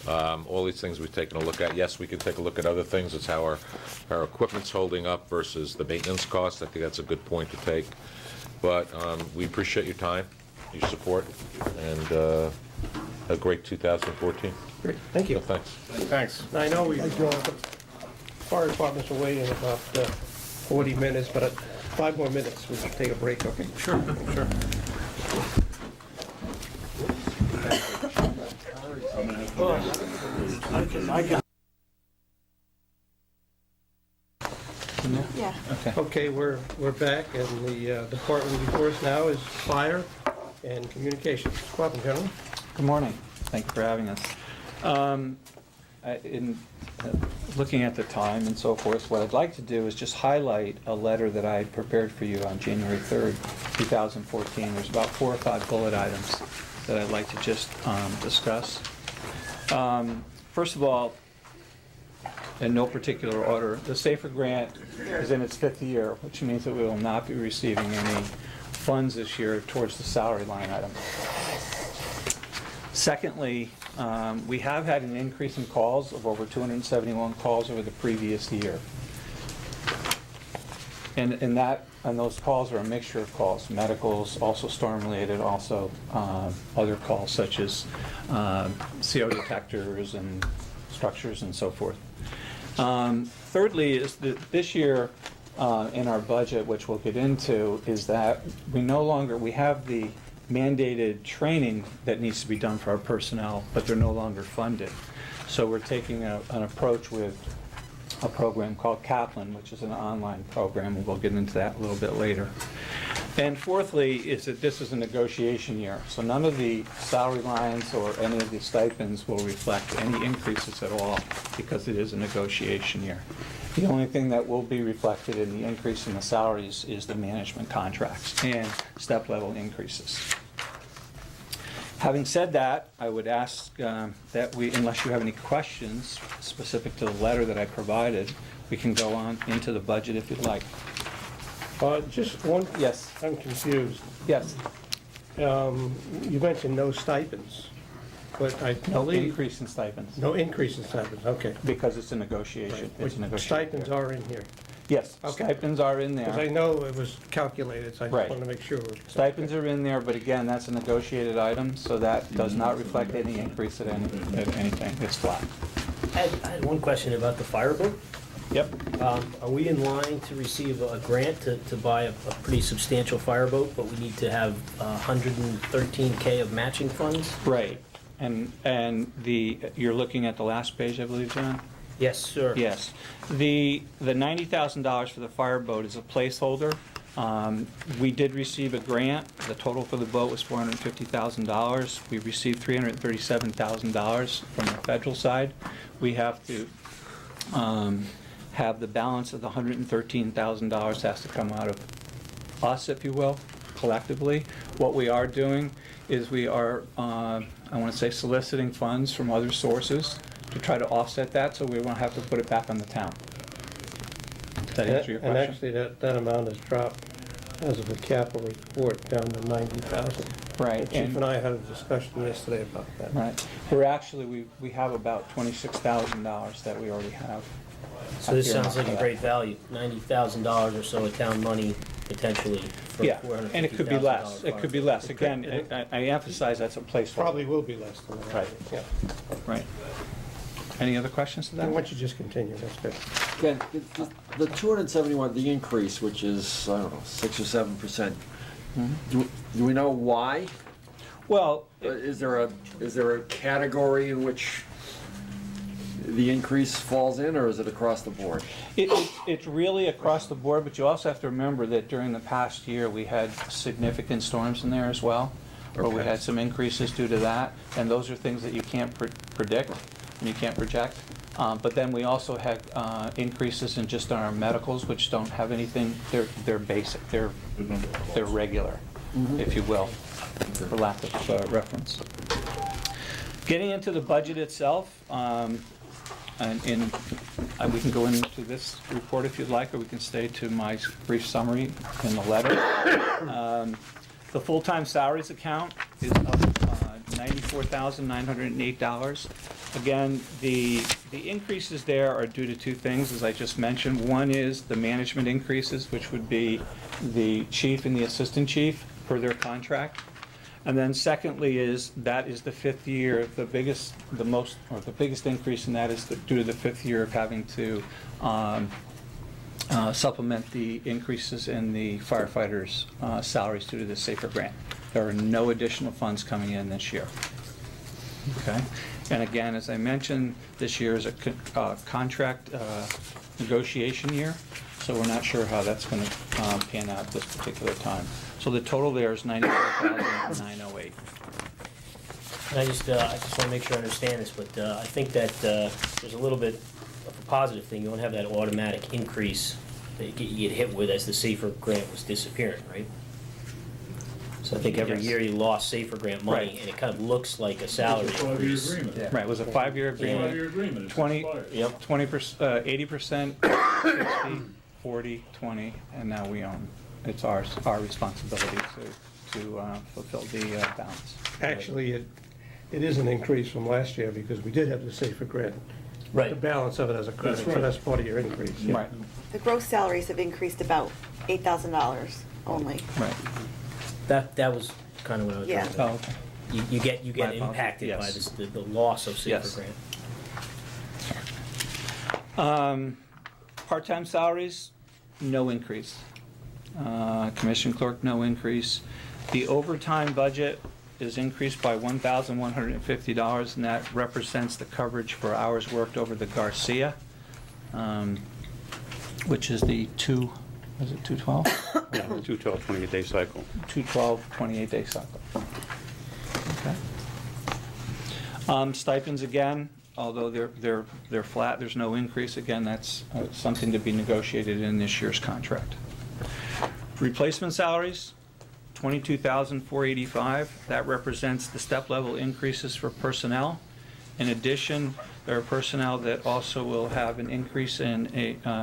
All these things we've taken a look at. Yes, we can take a look at other things. It's how our equipment's holding up versus the maintenance cost. I think that's a good point to take. But we appreciate your time, your support, and a great 2014. Great, thank you. So thanks. Thanks. Now, I know we, Thank you all. fire department's away in about 40 minutes, but 5 more minutes, we can take a break, okay? Sure, sure. Yeah. Okay, we're back, and the department before us now is fire and communications. Welcome, gentlemen. Good morning. Thank you for having us. In looking at the time and so forth, what I'd like to do is just highlight a letter that I prepared for you on January 3rd, 2014. There's about 4 or 5 bullet items that I'd like to just discuss. First of all, in no particular order, the SAFER grant is in its 5th year, which means that we will not be receiving any funds this year towards the salary line item. Secondly, we have had an increase in calls of over 271 calls over the previous year. And those calls are a mixture of calls, medicals, also storm-related, also other calls such as CO detectors and structures and so forth. Thirdly, is that this year in our budget, which we'll get into, is that we have the mandated training that needs to be done for our personnel, but they're no longer funded. So we're taking an approach with a program called Kaplan, which is an online program, and we'll get into that a little bit later. And fourthly, is that this is a negotiation year, so none of the salary lines or any of the stipends will reflect any increases at all, because it is a negotiation year. The only thing that will be reflected in the increase in the salaries is the management contracts and step-level increases. Having said that, I would ask that we, unless you have any questions specific to the letter that I provided, we can go on into the budget if you'd like. Just one, Yes, I'm confused. yes. You mentioned no stipends, but I No believe, increase in stipends, no increase in stipends, okay. because it's a negotiation. It's a negotiation. Stipends are in here, Yes, Okay. stipends are in because I there. know it was calculated, so I Right. just wanted to make sure. Stipends are in there, but again, that's a negotiated item, so that does not reflect any increase at anything. It's flat. I had one question about the fireboat. Yep. Are we in line to receive a grant to buy a pretty substantial fireboat, but we need to have 113K of matching funds? Right. And you're looking at the last page, I believe, John? Yes, sir. Yes. The $90,000 for the fireboat is a placeholder. We did receive a grant. The total for the boat was $450,000. We received $337,000 from the federal side. We have to have the balance of the $113,000 has to come out of us, if you will, collectively. What we are doing is we are, I want to say, soliciting funds from other sources to try to offset that, so we won't have to put it back on the town. Does that answer your And question? actually, that amount has dropped as of the capital report down to 90,000. Right. The Chief and I had a discussion yesterday about that. Right. We're actually, we have about $26,000 that we already have. So this sounds like for a that. great value, $90,000 or so of town money potentially for Yeah, $450,000. and it could be less. It could be less. It could- Again, I emphasize that's a placeholder. Probably will be less than that. Right. Yeah. Right. Any other questions to Why that? don't you just continue, that's good. Again, the 271, the increase, which is, I don't know, 6 or 7%, do we know why? Well, Is there a category in which the increase falls in, or is it across the board? it's really across the board, but you also have to remember that during the past year, we had significant storms in there as well, where we Okay. had some increases due to that, and those are things that you can't predict, and you can't project. But then we also had increases in just our medicals, which don't have anything, they're basic, they're regular, if you will, for lack of reference. Getting into the budget itself, we can go into this report if you'd like, or we can stay to my brief summary in the letter. The full-time salaries account is up $94,908. Again, the increases there are due to two things, as I just mentioned. One is the management increases, which would be the chief and the assistant chief per their contract. And then secondly that is the fifth year, the biggest increase in that is due to the fifth year of having to supplement the increases in the firefighters' salaries due to the SAFER grant. There are no additional funds coming in this year. Okay? And again, as I mentioned, this year is a contract negotiation year, so we're not sure how that's going to pan out this particular time. So the total there is $94,908. And I just want to make sure I understand this, but I think that there's a little bit of a positive thing. You don't have that automatic increase that you get hit with as the SAFER grant was disappearing, right? So I think every Yes. year you lost SAFER grant money, Right. and it kind of looks like a salary increase. Right, it was a five-year agreement. Five-year agreement, it's 20, expired. Yep. 20%, 80%, 60, 40, 20, and now we own. It's our responsibility to fulfill the balance. Actually, it is an increase from last year because we did have the SAFER grant. Right. The balance of it as a credit, That's so right. that's part of your increase. Right, The gross salaries have increased about $8,000 only. right. That was kind of what I was Yeah. trying to. Oh, okay. You get My apologies. impacted by Yes. this, the loss of SAFER Yes. grant. Part-time salaries, no increase. Commission clerk, no increase. The overtime budget is increased by $1,150, and that represents the coverage for hours worked over the Garcia, which is the two Was it 212? Yeah, 212, 28-day cycle. 212, 28-day cycle. Okay. Stipends again, although they're flat, there's no increase. Again, that's something to be negotiated in this year's contract. Replacement salaries, $22,485. That represents the step-level increases for personnel. In addition, there are personnel that also will have an increase in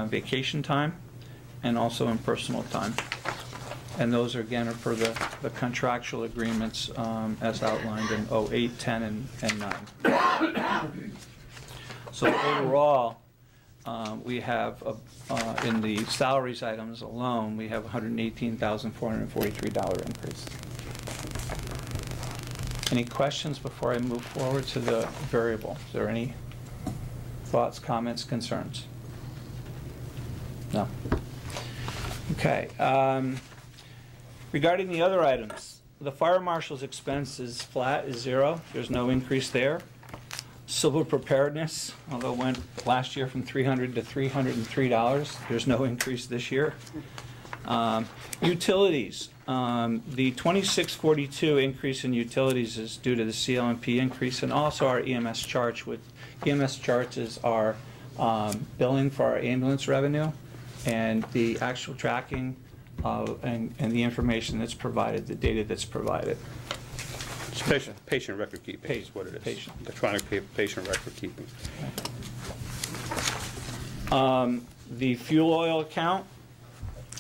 vacation time and also in personal time. And those, again, are for the contractual agreements as outlined in 08, 10, and 9. So overall, we have, in the salaries items alone, we have $118,443 increase. Any questions before I move forward to the variable? Is there any thoughts, comments, concerns? No? Okay. Regarding the other items, the fire marshal's expense is flat, is zero. There's no increase there. Civil preparedness, although it went last year from $300 to $303, there's no increase this year. Utilities, the 2642 increase in utilities is due to the CLMP increase and also our EMS charge. With EMS charges are billing for our ambulance revenue and the actual tracking and the information that's provided, the data that's provided. It's patient record keeping is what it is. Patient. Electronic patient record keeping. The fuel oil account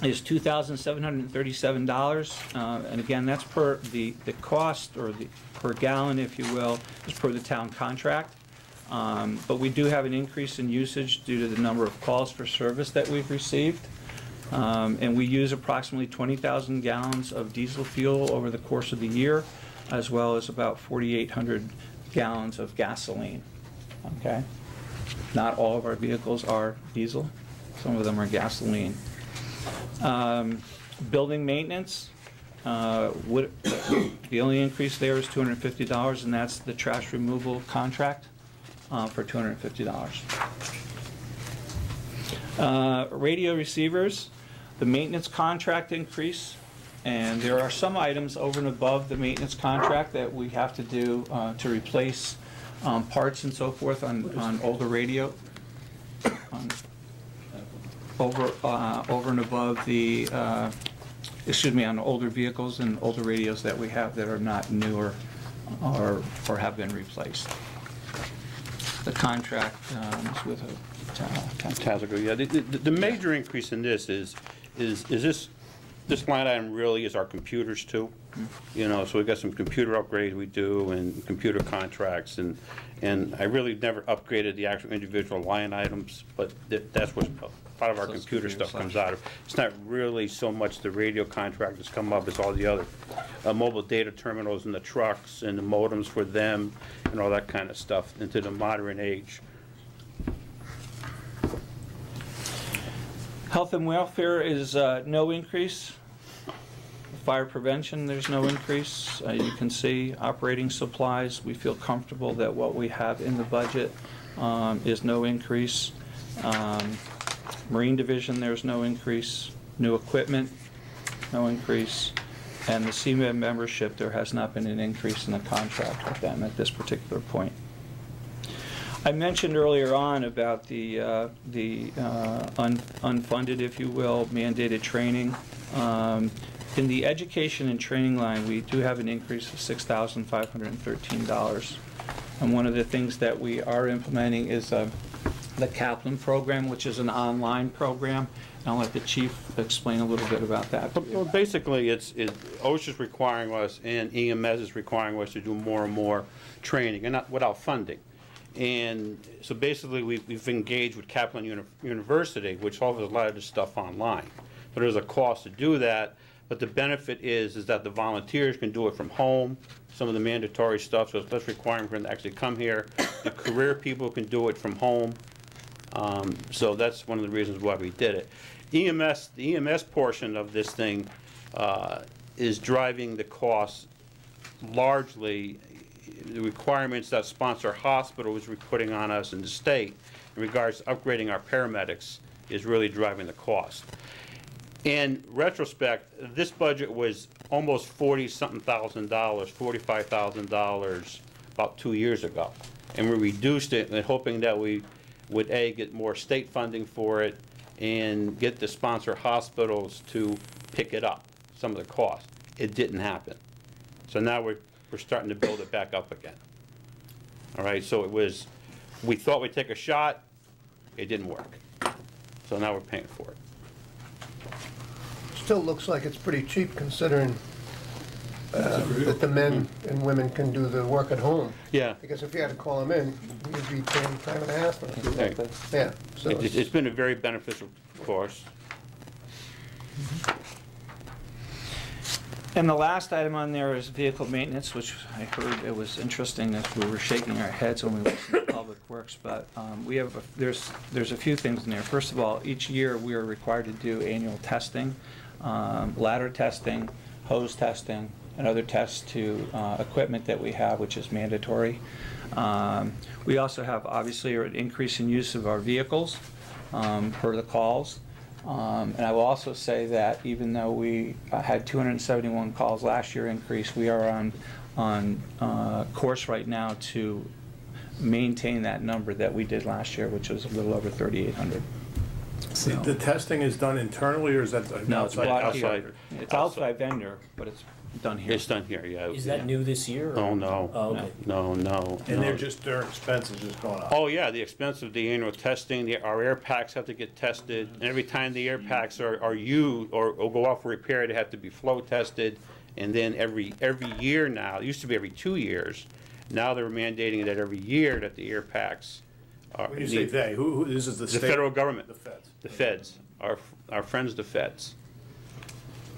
is $2,737, and again, that's per the cost, or the per gallon, if you will, is per the town contract. But we do have an increase in usage due to the number of calls for service that we've received. And we use approximately 20,000 gallons of diesel fuel over the course of the year, as well as about 4,800 gallons of gasoline. Okay? Not all of our vehicles are diesel. Some of them are gasoline. Building maintenance, the only increase there is $250, and that's the trash removal contract for $250. Radio receivers, the maintenance contract increase, and there are some items over and above the maintenance contract that we have to do to replace parts and so forth on older radio. Over and above the, on older vehicles and older radios that we have that are not newer or have been replaced. The contract is with a Tazico, yeah. The major increase in this is this line item really is our computers too. You know, so we've got some computer upgrades we do and computer contracts, and I really never upgraded the actual individual line items, but that's what part of our computer stuff comes out of. It's not really so much the radio contract that's come up, it's all the other mobile data terminals in the trucks and the modems for them and all that kind of stuff into the modern age. Health and welfare is no increase. Fire prevention, there's no increase. You can see operating supplies, we feel comfortable that what we have in the budget is no increase. Marine division, there's no increase. New equipment, no increase. And the CMED membership, there has not been an increase in the contract with them at this particular point. I mentioned earlier on about the unfunded, if you will, mandated training. In the education and training line, we do have an increase of $6,513. And one of the things that we are implementing is the Kaplan program, which is an online program. And I'll let the chief explain a little bit about that. Well, basically, OSHA's requiring us and EMS is requiring us to do more and more training, and not without funding. And so basically, we've engaged with Kaplan University, which offers a lot of this stuff online. But there's a cost to do that. But the benefit is that the volunteers can do it from home, some of the mandatory stuff, so it's less requirement for them to actually come here. The career people can do it from home. So that's one of the reasons why we did it. The EMS portion of this thing is driving the costs largely. The requirements that sponsor hospitals is putting on us in the state in regards to upgrading our paramedics is really driving the cost. In retrospect, this budget was almost 40-something thousand dollars, $45,000 about 2 years ago. And we reduced it and hoping that we would, A, get more state funding for it and get the sponsor hospitals to pick it up, some of the costs. It didn't happen. So now we're starting to build it back up again. All right, so it was, we thought we'd take a shot, it didn't work. So now we're paying for it. Still looks like it's pretty cheap considering that the men and women can do the work at home. Yeah. Because if you had to call them in, you'd be paying time and a half. Right. Yeah, so It's been a very beneficial course. And the last item on there is vehicle maintenance, which I heard it was interesting as we were shaking our heads when we listened to Public Works, but we have, there's a few things in there. First of all, each year we are required to do annual testing, ladder testing, hose testing, and other tests to equipment that we have, which is mandatory. We also have, obviously, an increase in use of our vehicles per the calls. And I will also say that even though we had 271 calls last year increase, we are on course right now to maintain that number that we did last year, which was a little over 3,800. The testing is done internally, or is that? No, it's brought here. outside. It's outside vendor, but it's done here. It's done here, yeah. Is that new this year? or- Oh, no. Oh, okay. No. And no. their expenses just going up. Oh, yeah, the expense of the annual testing, our air packs have to get tested, and every time the air packs are used or go off for repair, they have to be flow tested, and then every year now, it used to be every 2 years, now they're mandating that every year that the air packs are. When you say they, who, this is the The state? federal government. The feds. The feds, our friends the feds.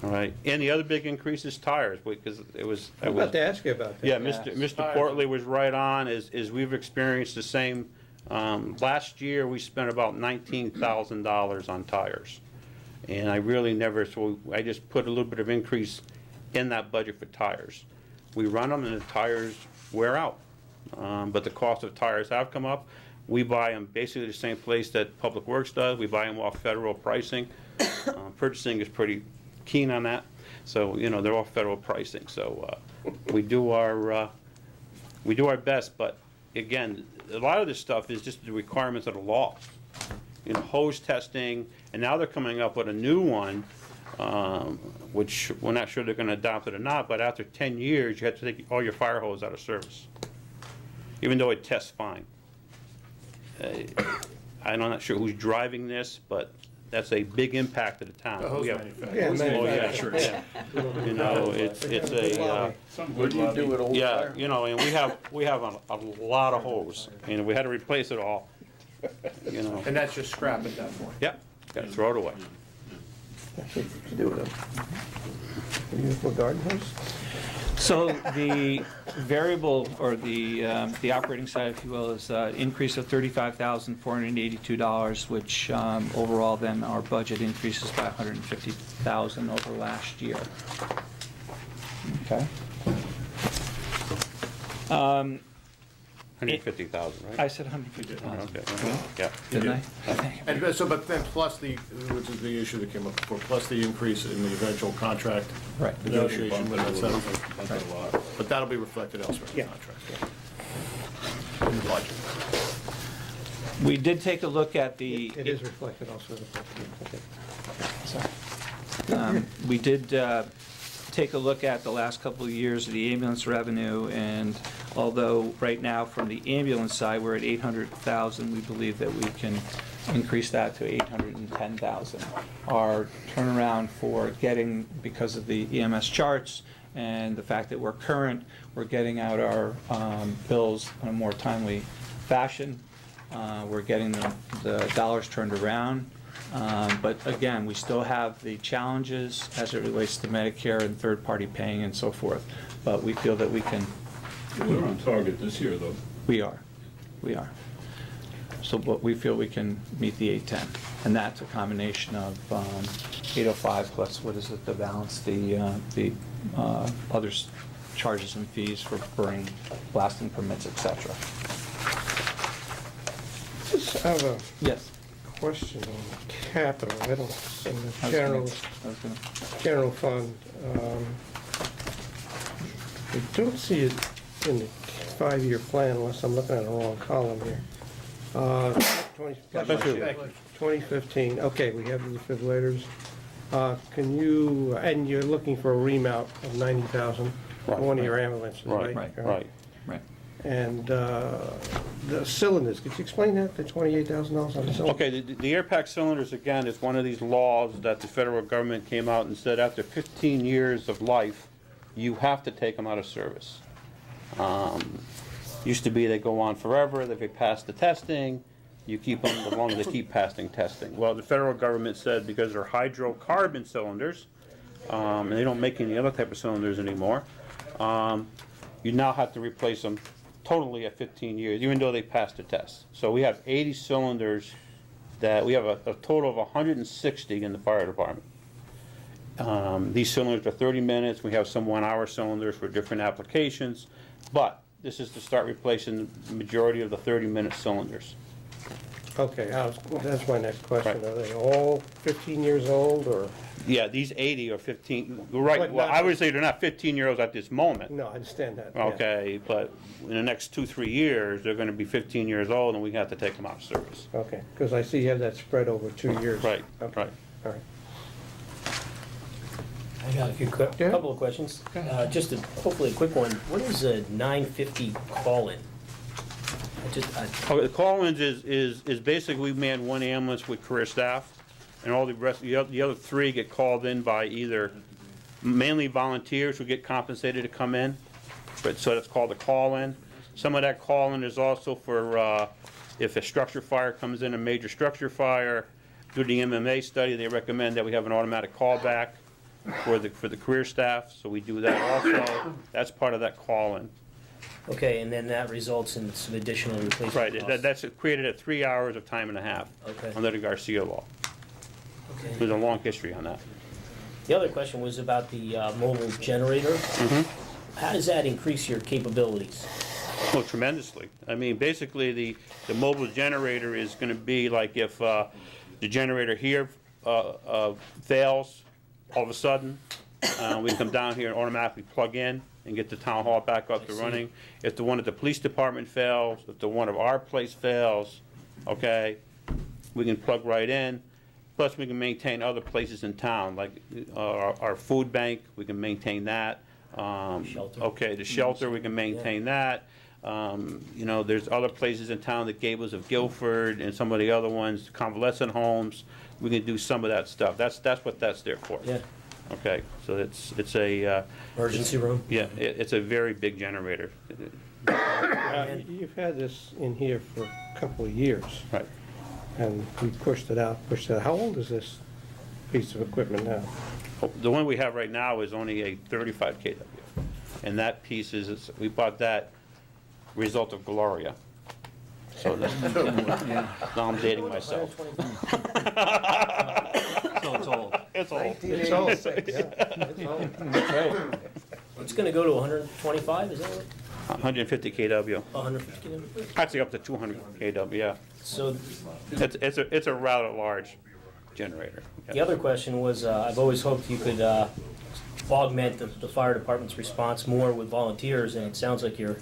All right, and the other big increase is tires, because it was. I was about to ask you about that. Yeah, Mr. Portley was right on, is we've experienced the same. Last year, we spent about $19,000 on tires. And I really never, so I just put a little bit of increase in that budget for tires. We run them and the tires wear out. But the cost of tires have come up. We buy them basically the same place that Public Works does. We buy them off federal pricing. Purchasing is pretty keen on that. So, they're all federal pricing. So we do our best. But again, a lot of this stuff is just the requirements of the law. Hose testing, and now they're coming up with a new one, which we're not sure they're going to adopt it or not. But after 10 years, you have to take all your fire hose out of service, even though it tests fine. I'm not sure who's driving this, but that's a big impact to the town. The hose We have- manufacturer. Yeah, Oh, yeah, manufacturers. yeah. It's a, What do you do with old yeah, tires? and we have a lot of hose, and we had to replace it all, And that's just scrap at that point. Yep, gotta throw it away. That's what you do with them. Municipal garden hose? So the variable, or the operating side, if you will, is an increase of $35,482, which overall then our budget increases by $150,000 over last year. Okay? 150,000, I right? said 150,000, Okay, yeah. didn't I? And so, but then plus which is the issue that came up before, plus the increase in the eventual contract Right. negotiation with that settlement. But that'll be reflected elsewhere in the contract. In the budget. We did take a look at the. It is reflected also in the budget. We did take a look at the last couple of years of the ambulance revenue, and although right now from the ambulance side, we're at 800,000, we believe that we can increase that to 810,000. Our turnaround for getting, because of the EMS charts and the fact that we're current, we're getting out our bills in a more timely fashion. We're getting the dollars turned around. But again, we still have the challenges as it relates to Medicare and third-party paying and so forth. But we feel that we can. We're on target this year, though. We are. So, but we feel we can meet the 810. And that's a combination of 805 plus, what is it, the balance, the other charges and fees for burning, blasting permits, et cetera. Just have a Yes. question on capital. I don't, in the I was general, gonna- general fund. I don't see it in the five-year plan unless I'm looking at the wrong column here. 2015, okay, we have the defibrillators. Can you, and you're looking for a remount of 90,000 for one of your ambulances, right? Right. Right. And the cylinders, could you explain that, the $28,000 on the cylinder? Okay, the air pack cylinders, again, is one of these laws that the federal government came out and said after 15 years of life, you have to take them out of service. Used to be they go on forever, they pass the testing, you keep them as long as they keep passing testing. Well, the federal government said because they're hydrocarbon cylinders, and they don't make any other type of cylinders anymore, you now have to replace them totally at 15 years, even though they passed the test. So we have 80 cylinders that, we have a total of 160 in the fire department. These cylinders are 30 minutes, we have some 1-hour cylinders for different applications, but this is to start replacing the majority of the 30-minute cylinders. Okay, that's my next question. Right. Are they all 15 years old, or? Yeah, these 80 are 15, right, But well, not- I would say they're not 15 years old at this moment. No, I understand that. yeah. Okay, but in the next 2-3 years, they're gonna be 15 years old, and we have to take them out of service. Okay, because I see you have that spread over 2 years. Right, Okay, right. all right. I got a Yeah. couple of questions. Just hopefully a quick one. What is a 950 call-in? Okay, the call-ins is basically we man one ambulance with career staff, and all the rest, the other 3 get called in by either mainly volunteers who get compensated to come in, but, so that's called a call-in. Some of that call-in is also for, if a structure fire comes in, a major structure fire, through the MMA study, they recommend that we have an automatic callback for the career staff, so we do that also. That's part of that call-in. Okay, and then that results in some additional replacement Right, costs. that's created at 3 hours of time and a half Okay. under the Garcia law. Okay. There's a long history on that. The other question was about the mobile generator. How does that increase your capabilities? Oh, tremendously. I mean, basically, the mobile generator is gonna be like if the generator here fails, all of a sudden, we can come down here and automatically plug in and get the town hall back up and running. If the one at the police department fails, if the one of our place fails, okay, we can plug right in. Plus, we can maintain other places in town, like our food bank, we can maintain that. Shelter. Okay, the shelter, we can maintain that. You know, there's other places in town, the Gables of Guilford and some of the other ones, convalescent homes, we can do some of that stuff. That's what that's there for. Yeah. Okay, so it's a, Emergency room? yeah, it's a very big generator. You've had this in here for a couple of years, Right. and we pushed it out. How old is this piece of equipment now? The one we have right now is only a 35 kW. And that piece is, we bought that result of Gloria. So that, now I'm dating myself. So it's old. It's old. It's old. It's old. It's gonna go to 125, is that what? 150 kW. 150 kilograms? Actually up to 200 kW, yeah. So It's a rather large generator. the other question was, I've always hoped you could augment the fire department's response more with volunteers, and it sounds like you're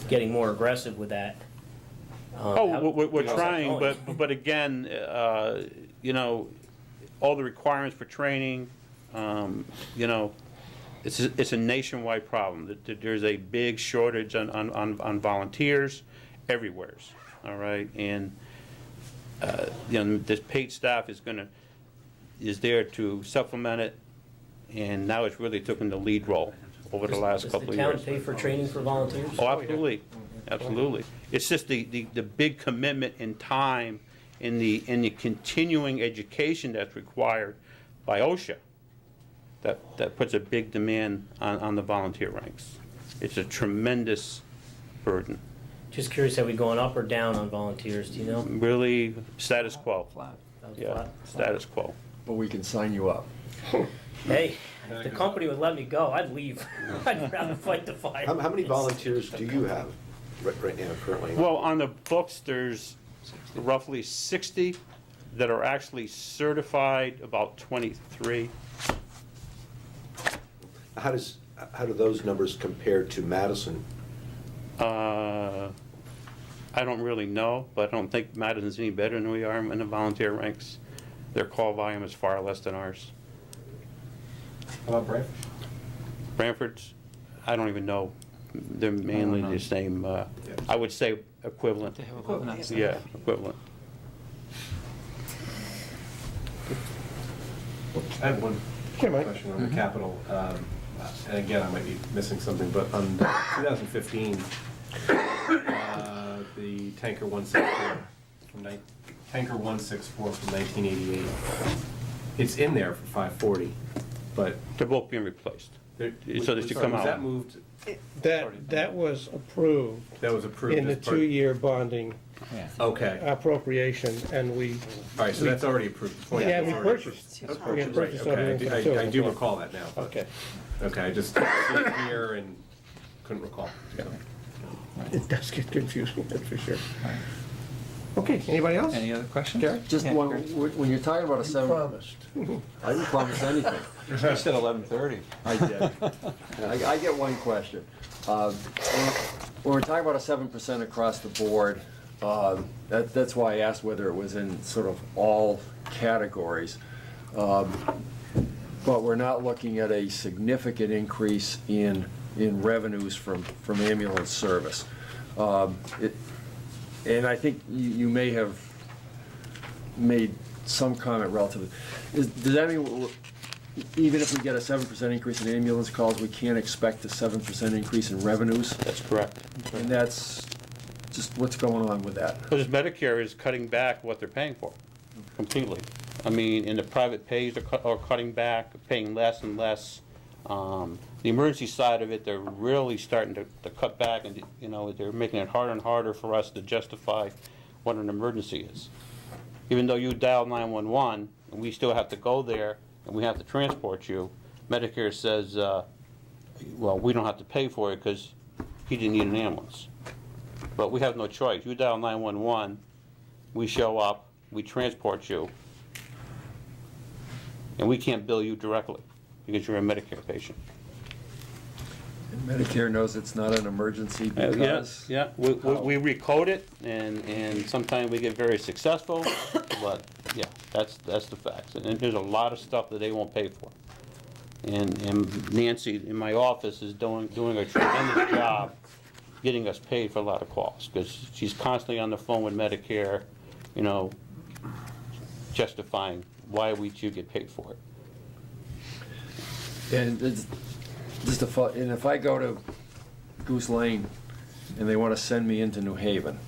getting more aggressive with that. Oh, we're how's that trying, going? but again, you know, all the requirements for training, you know, it's a nationwide problem. There's a big shortage on volunteers everywhere, all right? And, you know, this paid staff is there to supplement it, and now it's really taken the lead role over the last couple of Does the years. town pay for training for volunteers? Oh, absolutely, absolutely. It's just the big commitment in time in the continuing education that's required by OSHA that puts a big demand on the volunteer ranks. It's a tremendous burden. Just curious, have we gone up or down on volunteers, do you know? Really, status quo. Flat. Yeah, Flat? status quo. But we can sign you up. Hey, if the company would let me go, I'd leave. I'd rather fight the fire. How many volunteers do you have right now currently? Well, on the books, there's roughly 60, that are actually certified, about 23. How do those numbers compare to Madison? I don't really know, but I don't think Madison's any better than we are in the volunteer ranks. Their call volume is far less than ours. How about Brantford? Brantford's, I don't even know. They're mainly the same, I would say equivalent. They have equivalent. Yeah, equivalent. I have one Okay, Mike. question on the capital. And again, I might be missing something, but on 2015, the tanker 164 tanker 164 from 1988, it's in there for 540, but They're both being replaced. So they should come was that out. moved? That was approved That was approved in the as part- 2-year bonding Yeah. Okay, appropriation, and we, all right, so that's already approved. The point yeah, is we it's already purchased. That's We had approved. purchased Right, okay, everything for the two. I do okay. recall that now. but- Okay. Okay, I just see it here and couldn't recall. So. It does get confusing, that's for sure. Okay, anybody else? Any other questions? Gary? Just Yeah, one, Gary. when you're talking about a seven, Promised. I didn't promise anything. You said 11:30. I did. I get one question. When we're talking about a 7% across the board, that's why I asked whether it was in sort of all categories. But we're not looking at a significant increase in revenues from ambulance service. And I think you may have made some comment relative. Does that mean even if we get a 7% increase in ambulance calls, we can't expect a 7% increase in revenues? That's correct. And that's just what's going on with that? Because Medicare is cutting back what they're paying for, completely. I mean, in the private pays are cutting back, paying less and less. The emergency side of it, they're really starting to cut back, and, you know, they're making it harder and harder for us to justify what an emergency is. Even though you dial 911, and we still have to go there, and we have to transport you, Medicare says, well, we don't have to pay for it because he didn't need an ambulance. But we have no choice. You dial 911, we show up, we transport you, and we can't bill you directly because you're a Medicare patient. And Medicare knows it's not an emergency because? Yeah, we recode it, and sometimes we get very successful, but yeah, that's the facts. And there's a lot of stuff that they won't pay for. And Nancy in my office is doing a tremendous job getting us paid for a lot of calls, because she's constantly on the phone with Medicare, you know, justifying why we should get paid for it. And and if I go to Goose Lane and they want to send me into New Haven,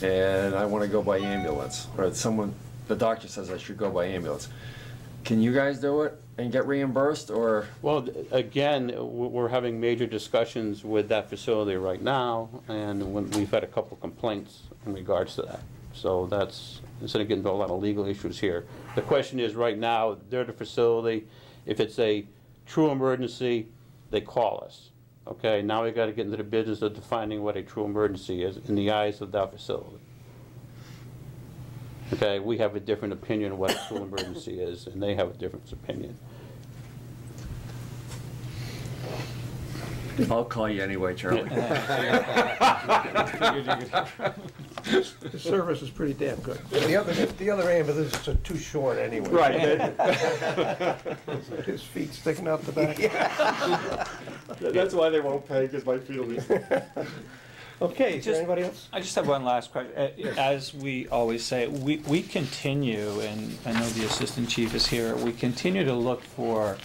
and I want to go by ambulance, or the doctor says I should go by ambulance, can you guys do it and get reimbursed, or? Well, again, we're having major discussions with that facility right now, and we've had a couple complaints in regards to that. So that's, instead of getting into a lot of legal issues here, the question is, right now, they're the facility. If it's a true emergency, they call us. Okay, now we got to get into the business of defining what a true emergency is in the eyes of that facility. Okay, we have a different opinion of what a true emergency is, and they have a different opinion. I'll call you anyway, Charlie. The service is pretty damn good. The other ambulances are too short anyway. Right. His feet sticking out the back. That's why they won't pay, because my feet will be. Okay, is there anybody else? I just have one last question. As we always say, we continue, and I know the assistant chief is here, we continue to look for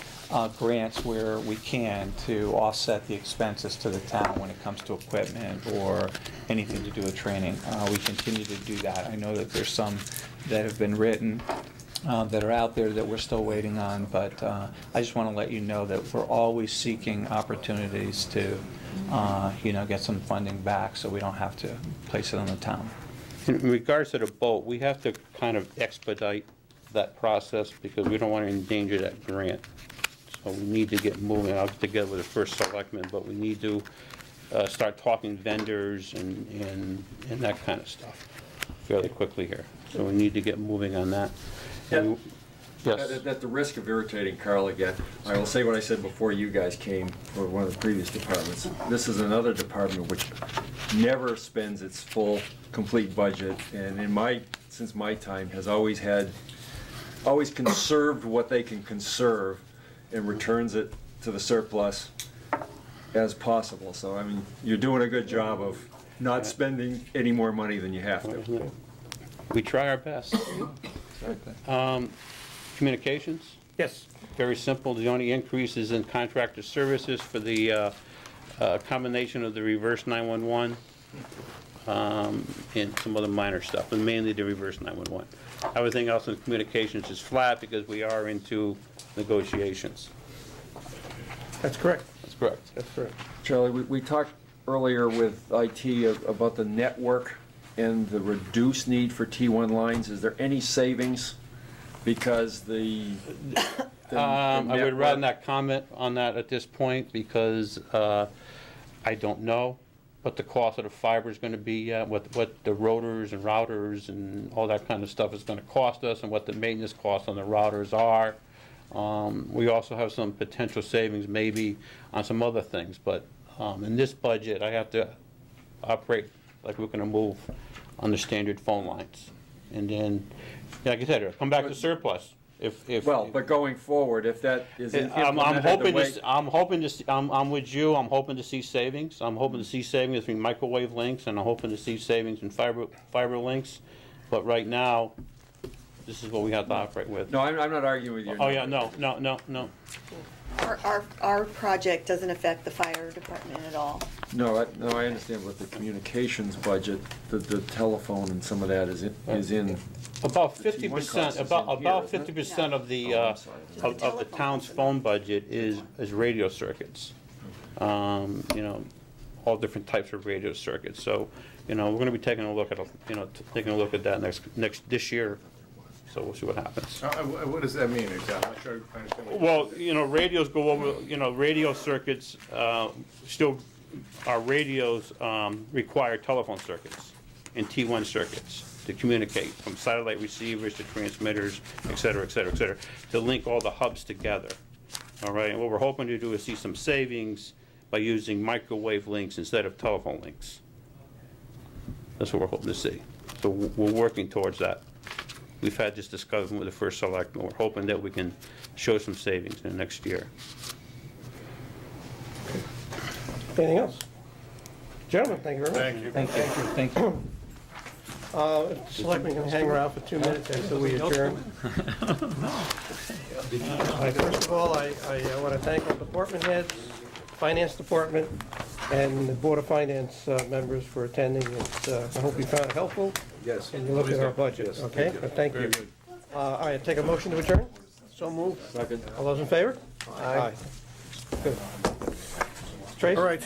grants where we can to offset the expenses to the town when it comes to equipment or anything to do with training. We continue to do that. I know that there's some that have been written that are out there that we're still waiting on, but I just want to let you know that we're always seeking opportunities to get some funding back so we don't have to place it on the town. In regards to the boat, we have to kind of expedite that process because we don't want to endanger that grant. So we need to get moving. I'll get together with the first selectman, but we need to start talking vendors and that kind of stuff. fairly quickly here. So we need to get moving on that. Yeah. Yes. At the risk of irritating Carl again, I will say what I said before you guys came, for one of the previous departments. This is another department which never spends its full, complete budget, and since my time, has always conserved what they can conserve and returns it to the surplus as possible. So, I mean, you're doing a good job of not spending any more money than you have to. We try our best. Communications? Yes. Very simple. The only increase is in contractor services for the combination of the reverse 911 and some other minor stuff, but mainly the reverse 911. Everything else in communications is flat because we are into negotiations. That's correct. That's correct. That's correct. Charlie, we talked earlier with IT about the network and the reduced need for T1 lines. Is there any savings? Because the I would network- rather not comment on that at this point because I don't know what the cost of the fiber is going to be yet, what the rotors and routers and all that kind of stuff is going to cost us, and what the maintenance costs on the routers are. We also have some potential savings maybe on some other things, but in this budget, I have to operate like we're going to move on the standard phone lines. And then, like I said, it'll come back to surplus. If Well, but going forward, if that is I'm implemented the hoping way... to, I'm hoping to, I'm with you, I'm hoping to see savings. I'm hoping to see savings between microwave links, and I'm hoping to see savings in fiber links. But right now, this is what we have to operate with. No, I'm not arguing with you. Oh, yeah, no. Our project doesn't affect the fire department at all. No, I understand, but the communications budget, the telephone and some of that is in... About The T1 50%, cost is about in here, isn't it? 50% of the, Oh, I'm sorry. of the town's phone budget is radio circuits. You know, all different types of radio circuits. So, you know, we're gonna be taking a look at, taking a look at that this year. So we'll see what happens. What does that mean exactly? I'm not sure I understand what you're Well, saying. you know, radios go over, radio circuits, still, our radios require telephone circuits and T1 circuits to communicate, from satellite receivers to transmitters, et cetera, to link all the hubs together. All right, and what we're hoping to do is see some savings by using microwave links instead of telephone links. That's what we're hoping to see. So we're working towards that. We've had this discussion with the first selectman. We're hoping that we can show some savings in the next year. Anything else? Gentlemen, thank you very much. Thank you. Thank you. Selectmen can hang around for 2 minutes until we adjourn. First of all, I want to thank our department heads, finance department, and the Board of Finance members for attending. I hope you found it helpful. Yes. And you looked at our budget, Yes, okay? Thank you. I take a motion to adjourn? So moved. Second. All those in favor? Aye. Good. Trace? All right.